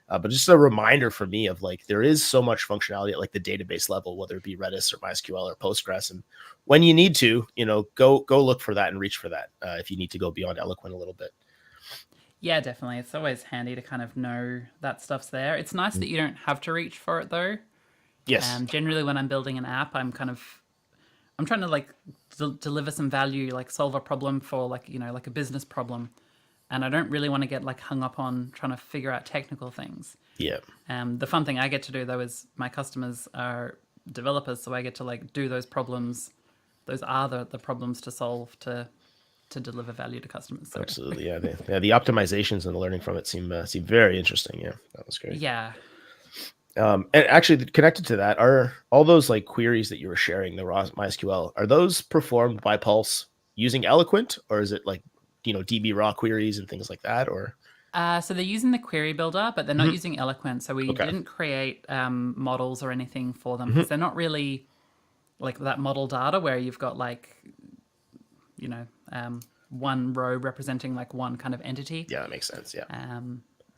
But just a reminder for me of like there is so much functionality at like the database level, whether it be Redis or MySQL or Postgres. And when you need to, go look for that and reach for that if you need to go beyond Eloquent a little bit. Yeah, definitely. It's always handy to kind of know that stuff's there. It's nice that you don't have to reach for it though. Yes. Generally, when I'm building an app, I'm trying to like deliver some value, like solve a problem for like like a business problem, and I don't really want to get like hung up on trying to figure out technical things. Yeah. The fun thing I get to do though is my customers are developers, so I get to like do those problems. Those are the problems to solve to deliver value to customers. So. Absolutely, yeah. The optimizations and the learning from it seem very interesting. Yeah, that was great. Yeah. And actually, connected to that, are all those like queries that you were sharing, the raw MySQL, are those performed by Pulse using Eloquent, or is it like DB raw queries and things like that, or? So they're using the query builder, but they're not using Eloquent. So we Okay. didn't create models or anything for them because they're not really like that model data where you've got like, one row representing like one kind of entity. Yeah, that makes sense. Yeah.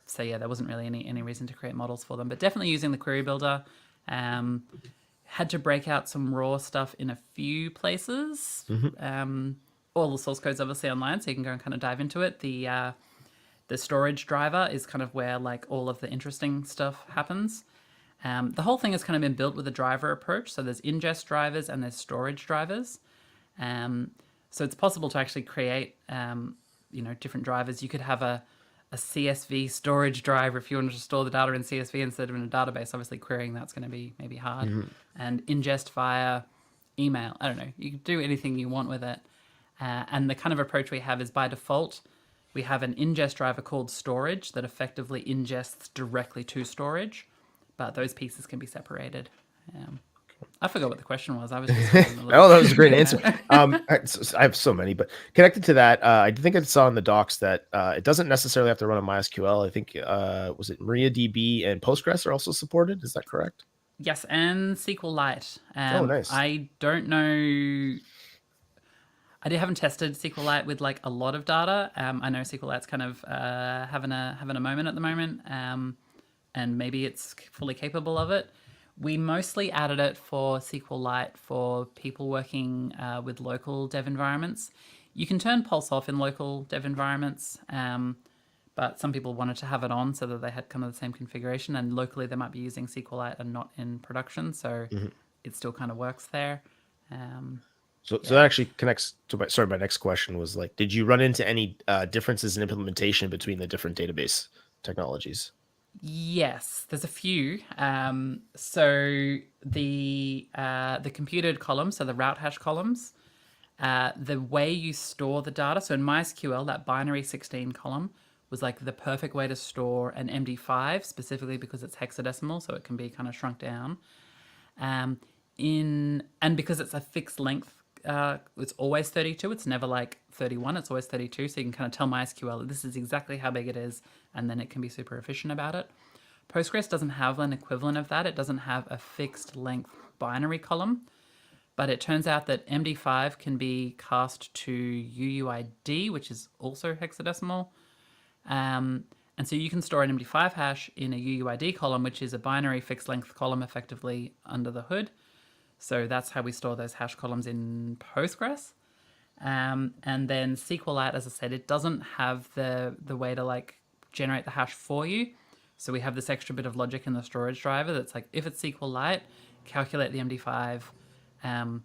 So yeah, there wasn't really any reason to create models for them, but definitely using the query builder. Had to break out some raw stuff in a few places. All the source code's obviously online, so you can go and kind of dive into it. The storage driver is kind of where like all of the interesting stuff happens. The whole thing has kind of been built with a driver approach. So there's ingest drivers and there's storage drivers. So it's possible to actually create, different drivers. You could have a CSV storage driver if you wanted to store the data in CSV instead of in a database. Obviously, querying that's going to be maybe hard. And ingest via email. I don't know. You can do anything you want with it. And the kind of approach we have is by default, we have an ingest driver called storage that effectively ingests directly to storage, but those pieces can be separated. I forgot what the question was. I was just Oh, that was a great answer. I have so many, but connected to that, I think I saw in the docs that it doesn't necessarily have to run on MySQL. I think was it MariaDB and Postgres are also supported? Is that correct? Yes, and SQLite. Oh, nice. I don't know. I haven't tested SQLite with like a lot of data. I know SQLite's kind of having a moment at the moment, and maybe it's fully capable of it. We mostly added it for SQLite for people working with local dev environments. You can turn Pulse off in local dev environments, but some people wanted to have it on so that they had kind of the same configuration. And locally, they might be using SQLite and not in production, so it still kind of works there. So that actually connects to my next question was like, did you run into any differences in implementation between the different database technologies? Yes, there's a few. So the computed columns, so the route hash columns, the way you store the data. So in MySQL, that binary 16 column was like the perfect way to store an MD5, specifically because it's hexadecimal, so it can be kind of shrunk down. And because it's a fixed length, it's always 32. It's never like 31. It's always 32. So you can kind of tell MySQL this is exactly how big it is, and then it can be super efficient about it. Postgres doesn't have an equivalent of that. It doesn't have a fixed length binary column, but it turns out that MD5 can be cast to UUID, which is also hexadecimal. And so you can store an MD5 hash in a UUID column, which is a binary fixed length column effectively under the hood. So that's how we store those hash columns in Postgres. And then SQLite, as I said, it doesn't have the way to like generate the hash for you. So we have this extra bit of logic in the storage driver that's like, if it's SQLite, calculate the MD5, in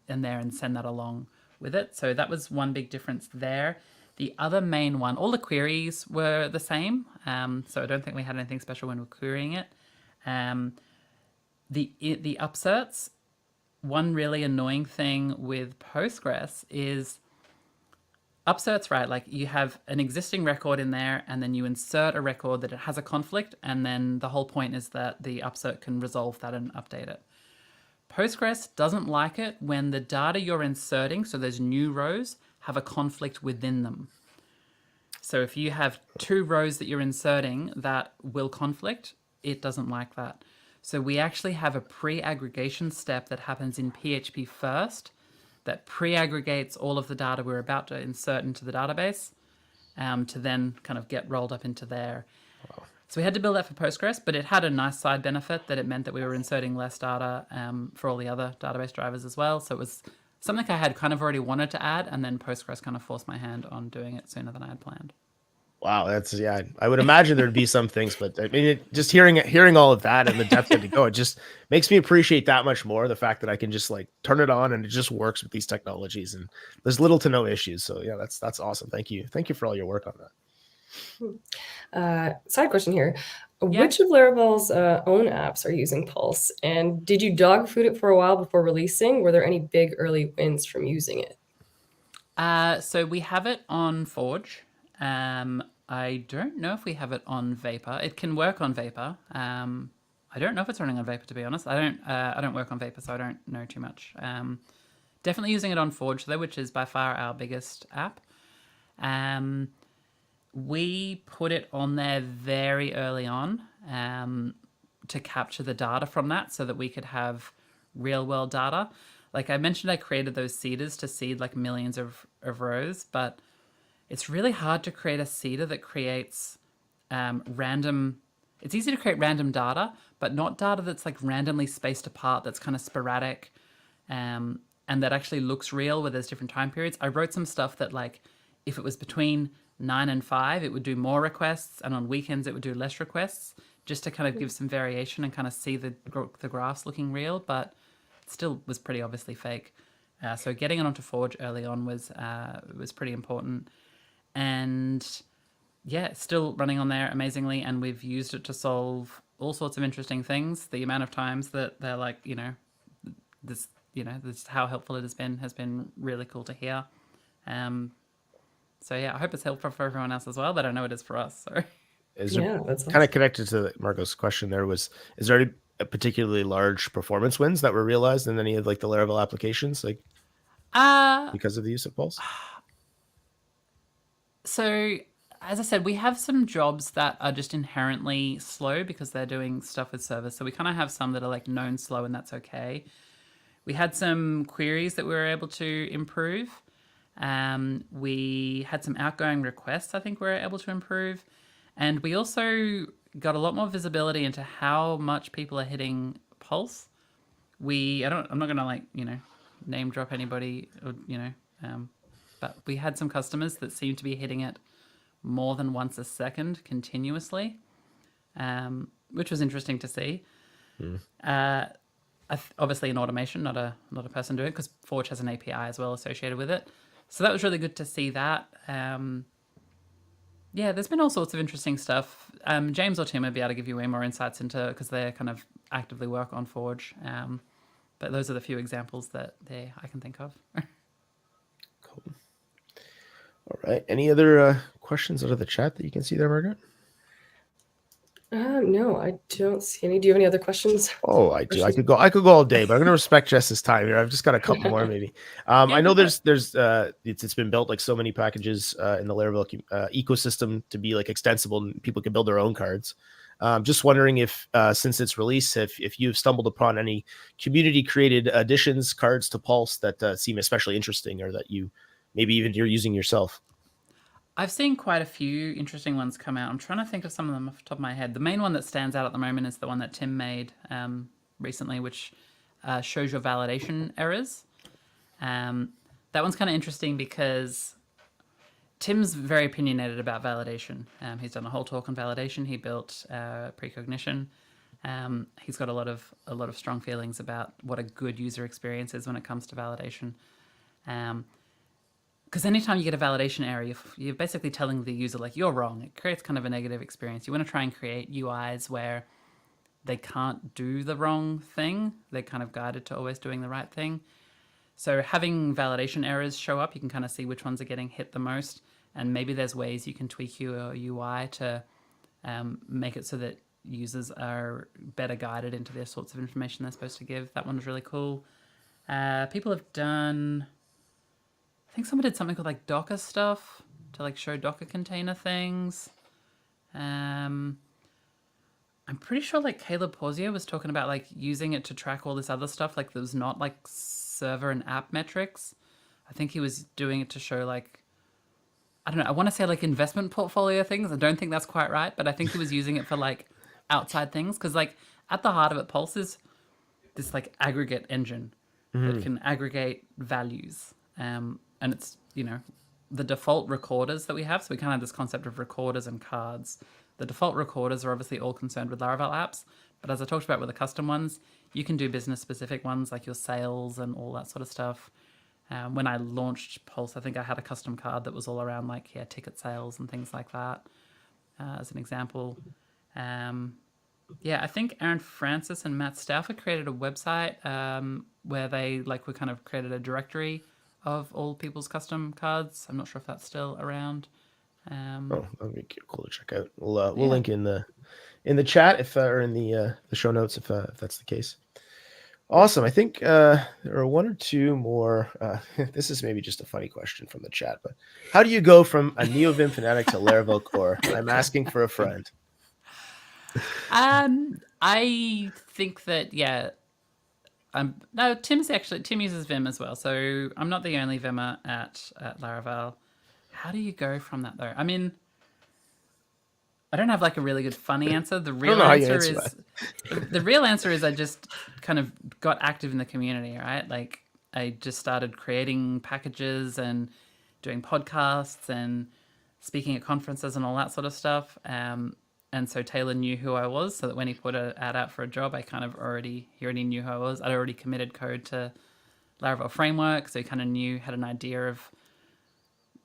there and send that along with it. So that was one big difference there. The other main one, all the queries were the same. So I don't think we had anything special when we were querying it. The upserts, one really annoying thing with Postgres is upserts, right? Like you have an existing record in there and then you insert a record that it has a conflict, and then the whole point is that the upsert can resolve that and update it. Postgres doesn't like it when the data you're inserting, so those new rows, have a conflict within them. So if you have two rows that you're inserting that will conflict, it doesn't like that. So we actually have a pre-aggregation step that happens in PHP first that pre-aggregates all of the data we're about to insert into the database to then kind of get rolled up into there. Wow. So we had to build that for Postgres, but it had a nice side benefit that it meant that we were inserting less data for all the other database drivers as well. So it was something I had kind of already wanted to add, and then Postgres kind of forced my hand on doing it sooner than I had planned. Wow, yeah. I would imagine there'd be some things, but I mean, just hearing all of that and the depth of it go, it just makes me appreciate that much more the fact that I can just like turn it on and it just works with these technologies, and there's little to no issues. So yeah, that's awesome. Thank you for all your work on that. Side question here: which of Laravel's own apps are using Pulse, and did you dog food it for a while before releasing? Were there any big early wins from using it? So we have it on Forge. I don't know if we have it on Vapor. It can work on Vapor. I don't know if it's running on Vapor, to be honest. I don't work on Vapor, so I don't know too much. Definitely using it on Forge though, which is by far our biggest app. We put it on there very early on to capture the data from that so that we could have real world data. Like I mentioned, I created those seeders to seed like millions of rows, but it's really hard to create a seeder that creates random. It's easy to create random data, but not data that's like randomly spaced apart, that's kind of sporadic, and that actually looks real where there's different time periods. I wrote some stuff that like, if it was between 9 and 5, it would do more requests, and on weekends it would do less requests, just to kind of give some variation and kind of see the graphs looking real, but it still was pretty obviously fake. So getting it onto Forge early on was pretty important. And yeah, still running on there amazingly. And we've used it to solve all sorts of interesting things. The amount of times that they're like, this how helpful it has been really cool to hear. So yeah, I hope it's helpful for everyone else as well, but I know it is for us. So that's awesome. Kind of connected to Marco's question there is there any particularly large performance wins that were realized in any of like the Laravel applications, like because of the use of Pulse? So, as I said, we have some jobs that are just inherently slow because they're doing stuff with servers. So we kind of have some that are like known slow, and that's okay. We had some queries that we were able to improve. We had some outgoing requests I think we were able to improve. And we also got a lot more visibility into how much people are hitting Pulse. I'm not going to like, name drop anybody, or, but we had some customers that seemed to be hitting it more than once a second continuously, which was interesting to see. Obviously in automation, not a person doing it, because Forge has an API as well associated with it. So that was really good to see that. Yeah, there's been all sorts of interesting stuff. James or Tim would be able to give you way more insights into, because they kind of actively work on Forge. But those are the few examples that I can think of. Cool. All right. Any other questions out of the chat that you can see there, Margaret? No, I don't see any. Do you have any other questions? Oh, I do. I could go all day, but I'm going to respect Jess's time here. I've just got a couple more, maybe. I know there's it's been built like so many packages in the Laravel ecosystem to be like extensible, and people can build their own cards. Just wondering if, since its release, if you've stumbled upon any community-created additions, cards to Pulse that seem especially interesting, or that you maybe even you're using yourself. I've seen quite a few interesting ones come out. I'm trying to think of some of them off the top of my head. The main one that stands out at the moment is the one that Tim made recently, which shows your validation errors. That one's kind of interesting because Tim's very opinionated about validation. He's done a whole talk on validation. He built Precognition. He's got a lot of strong feelings about what a good user experience is when it comes to validation. Because anytime you get a validation error, you're basically telling the user, like, you're wrong. It creates kind of a negative experience. You want to try and create UIs where they can't do the wrong thing. They're kind of guided to always doing the right thing. So having validation errors show up, you can kind of see which ones are getting hit the most. And maybe there's ways you can tweak your UI to make it so that users are better guided into the sorts of information they're supposed to give. That one's really cool. People have done... I think someone did something called like Docker stuff to like show Docker container things. I'm pretty sure like Caleb Porzier was talking about like using it to track all this other stuff. Like there's not like server and app metrics. I think he was doing it to show like, I don't know, I want to say like investment portfolio things. I don't think that's quite right, but I think he was using it for like outside things. Cause like at the heart of it, Pulse is this like aggregate engine that can aggregate values. And it's, you know, the default recorders that we have. So we kind of have this concept of recorders and cards. The default recorders are obviously all concerned with Laravel apps. But as I talked about with the custom ones, you can do business-specific ones like your sales and all that sort of stuff. When I launched Pulse, I think I had a custom card that was all around like, ticket sales and things like that, as an example. I think Aaron Francis and Matt Stauffer created a website where they were kind of created a directory of all people's custom cards. I'm not sure if that's still around. That'd be cool to check out. We'll link in the chat or in the show notes if that's the case. Awesome. I think there are one or two more. This is maybe just a funny question from the chat, but how do you go from a NeoVim fanatic to Laravel core? I'm asking for a friend. I think that Tim uses Vim as well, so I'm not the only Vimmer at Laravel. How do you go from that though? I mean, I don't have like a really good funny answer. The real answer is I just kind of got active in the community, right? Like I just started creating packages and doing podcasts and speaking at conferences and all that sort of stuff. And so Taylor knew who I was, so that when he put an ad out for a job, he already knew who I was. I'd already committed code to Laravel framework, so he kind of had an idea of,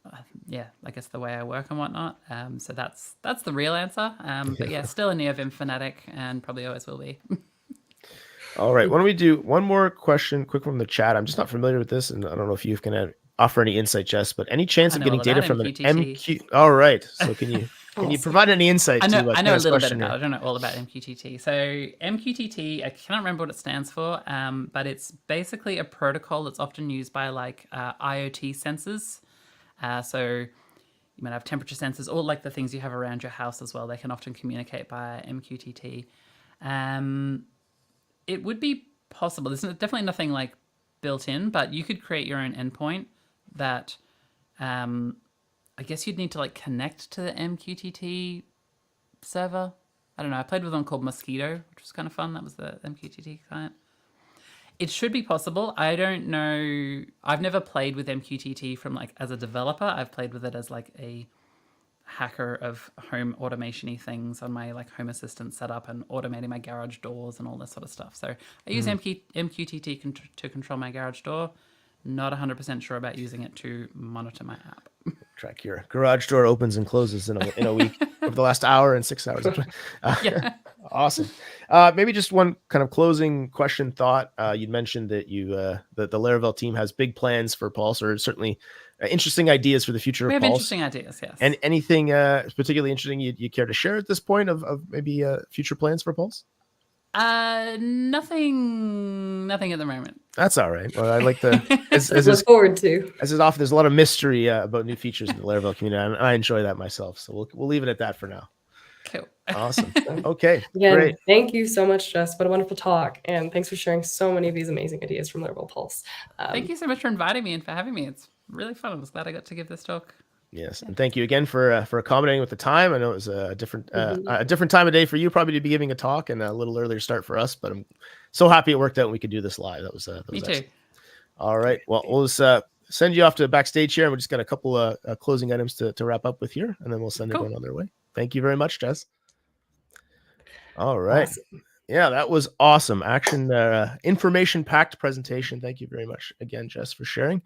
I guess the way I work and whatnot. So that's the real answer. But yeah, still a NeoVim fanatic, and probably always will be. All right, why don't we do one more question, quick from the chat? I'm just not familiar with this, and I don't know if you can offer any insight, Jess. But any chance of getting data from an MQ? All right, so can you? Can you provide any insight? I know a little bit about it. I don't know all about MQTT. So MQTT, I cannot remember what it stands for, but it's basically a protocol that's often used by like IoT sensors. So you might have temperature sensors, or like the things you have around your house as well. They can often communicate by MQTT. It would be possible. There's definitely nothing like built in, but you could create your own endpoint that... I guess you'd need to like connect to the MQTT server. I don't know. I played with one called Mosquito, which was kind of fun. That was the MQTT client. It should be possible. I don't know. I've never played with MQTT from like as a developer. I've played with it as like a hacker of home automation-y things on my like Home Assistant setup and automating my garage doors and all this sort of stuff. So I use MQTT to control my garage door. Not 100% sure about using it to monitor my app. Track your garage door opens and closes in a week over the last hour and 6 hours. Yeah. Awesome. Maybe just one kind of closing question thought. You'd mentioned that the Laravel team has big plans for Pulse, or certainly interesting ideas for the future of Pulse. We have interesting ideas, yes. And anything particularly interesting you care to share at this point of maybe future plans for Pulse? Nothing at the moment. That's all right. Well, I like the look forward to. As is often, there's a lot of mystery about new features in the Laravel community, and I enjoy that myself. So we'll leave it at that for now. Cool. Awesome. Okay, Again, great. thank you so much, Jess. What a wonderful talk. And thanks for sharing so many of these amazing ideas from Laravel Pulse. Thank you so much for inviting me and for having me. It's really fun. I was glad I got to give this talk. Yes, and thank you again for accommodating with the time. I know it was a different Mhm. time of day for you, probably to be giving a talk, and a little earlier start for us. But I'm so happy it worked out and we could do this live. That was Me too. excellent. All right, well, we'll just send you off to backstage here, and we just got a couple of closing items to wrap up with here, and then we'll send everyone on their way. Thank you very much, Jess. All right. Awesome. Yeah, that was awesome. Information-packed presentation. Thank you very much again, Jess, for sharing.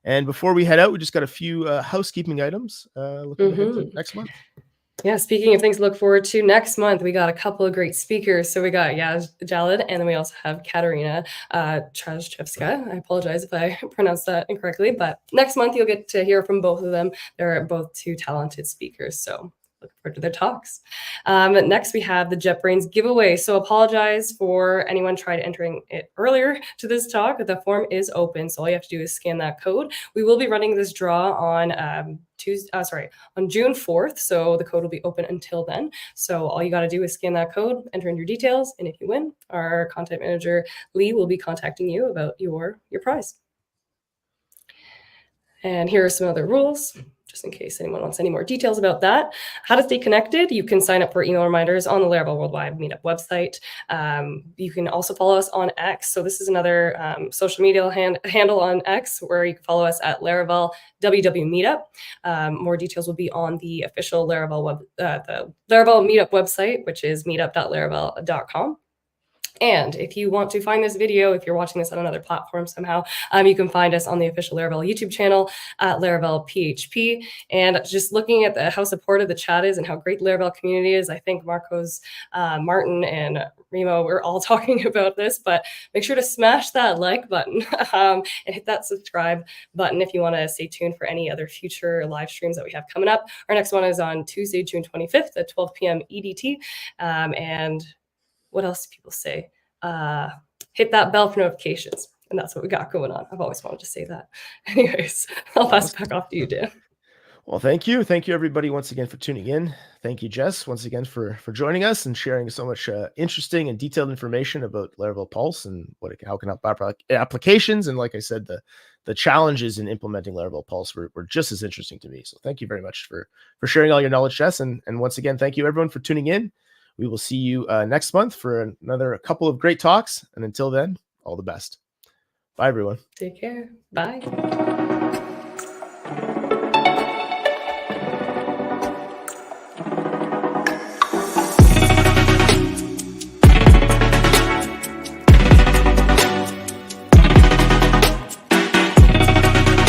And before we head out, we just got a few housekeeping items looking ahead to next month. Yeah, speaking of things to look forward to next month, we got a couple of great speakers. So we got Jalid, and then we also have Katerina Traszczewska. I apologize if I pronounced that incorrectly, but next month you'll get to hear from both of them. They're both two talented speakers, so look forward to their talks. Next, we have the JetBrains Giveaway. So apologize for anyone tried entering it earlier to this talk. The form is open, so all you have to do is scan that code. We will be running this draw on on June 4th. So the code will be open until then. So all you got to do is scan that code, enter in your details, and if you win, our content manager, Lee, will be contacting you about your prize. And here are some other rules, just in case anyone wants any more details about that. How to stay connected. You can sign up for email reminders on the Laravel Worldwide Meetup website. You can also follow us on X. So this is another social media handle on X where you can follow us at Laravel WW Meetup. More details will be on the official Laravel the Laravel Meetup website, which is meetup.laravel.com. And if you want to find this video, if you're watching this on another platform somehow, you can find us on the official Laravel YouTube channel at Laravel PHP. And just looking at how supportive the chat is and how great the Laravel community is, I think Marcos, Martin, and Remo, we're all talking about this, but make sure to smash that like button and hit that subscribe button if you want to stay tuned for any other future live streams that we have coming up. Our next one is on Tuesday, June 25th at 12 p.m. EDT. And what else do people say? Hit that bell for notifications. And that's what we got going on. I've always wanted to say that. Anyways, I'll pass it back off to you, Dan. Well, thank you. Thank you, everybody, once again for tuning in. Thank you, Jess, once again for joining us and sharing so much interesting and detailed information about Laravel Pulse and how it can help applications. And like I said, the challenges in implementing Laravel Pulse were just as interesting to me. So thank you very much for sharing all your knowledge, Jess. And once again, thank you, everyone, for tuning in. We will see you next month for another couple of great talks. And until then, all the best. Bye, everyone. Take care. Bye.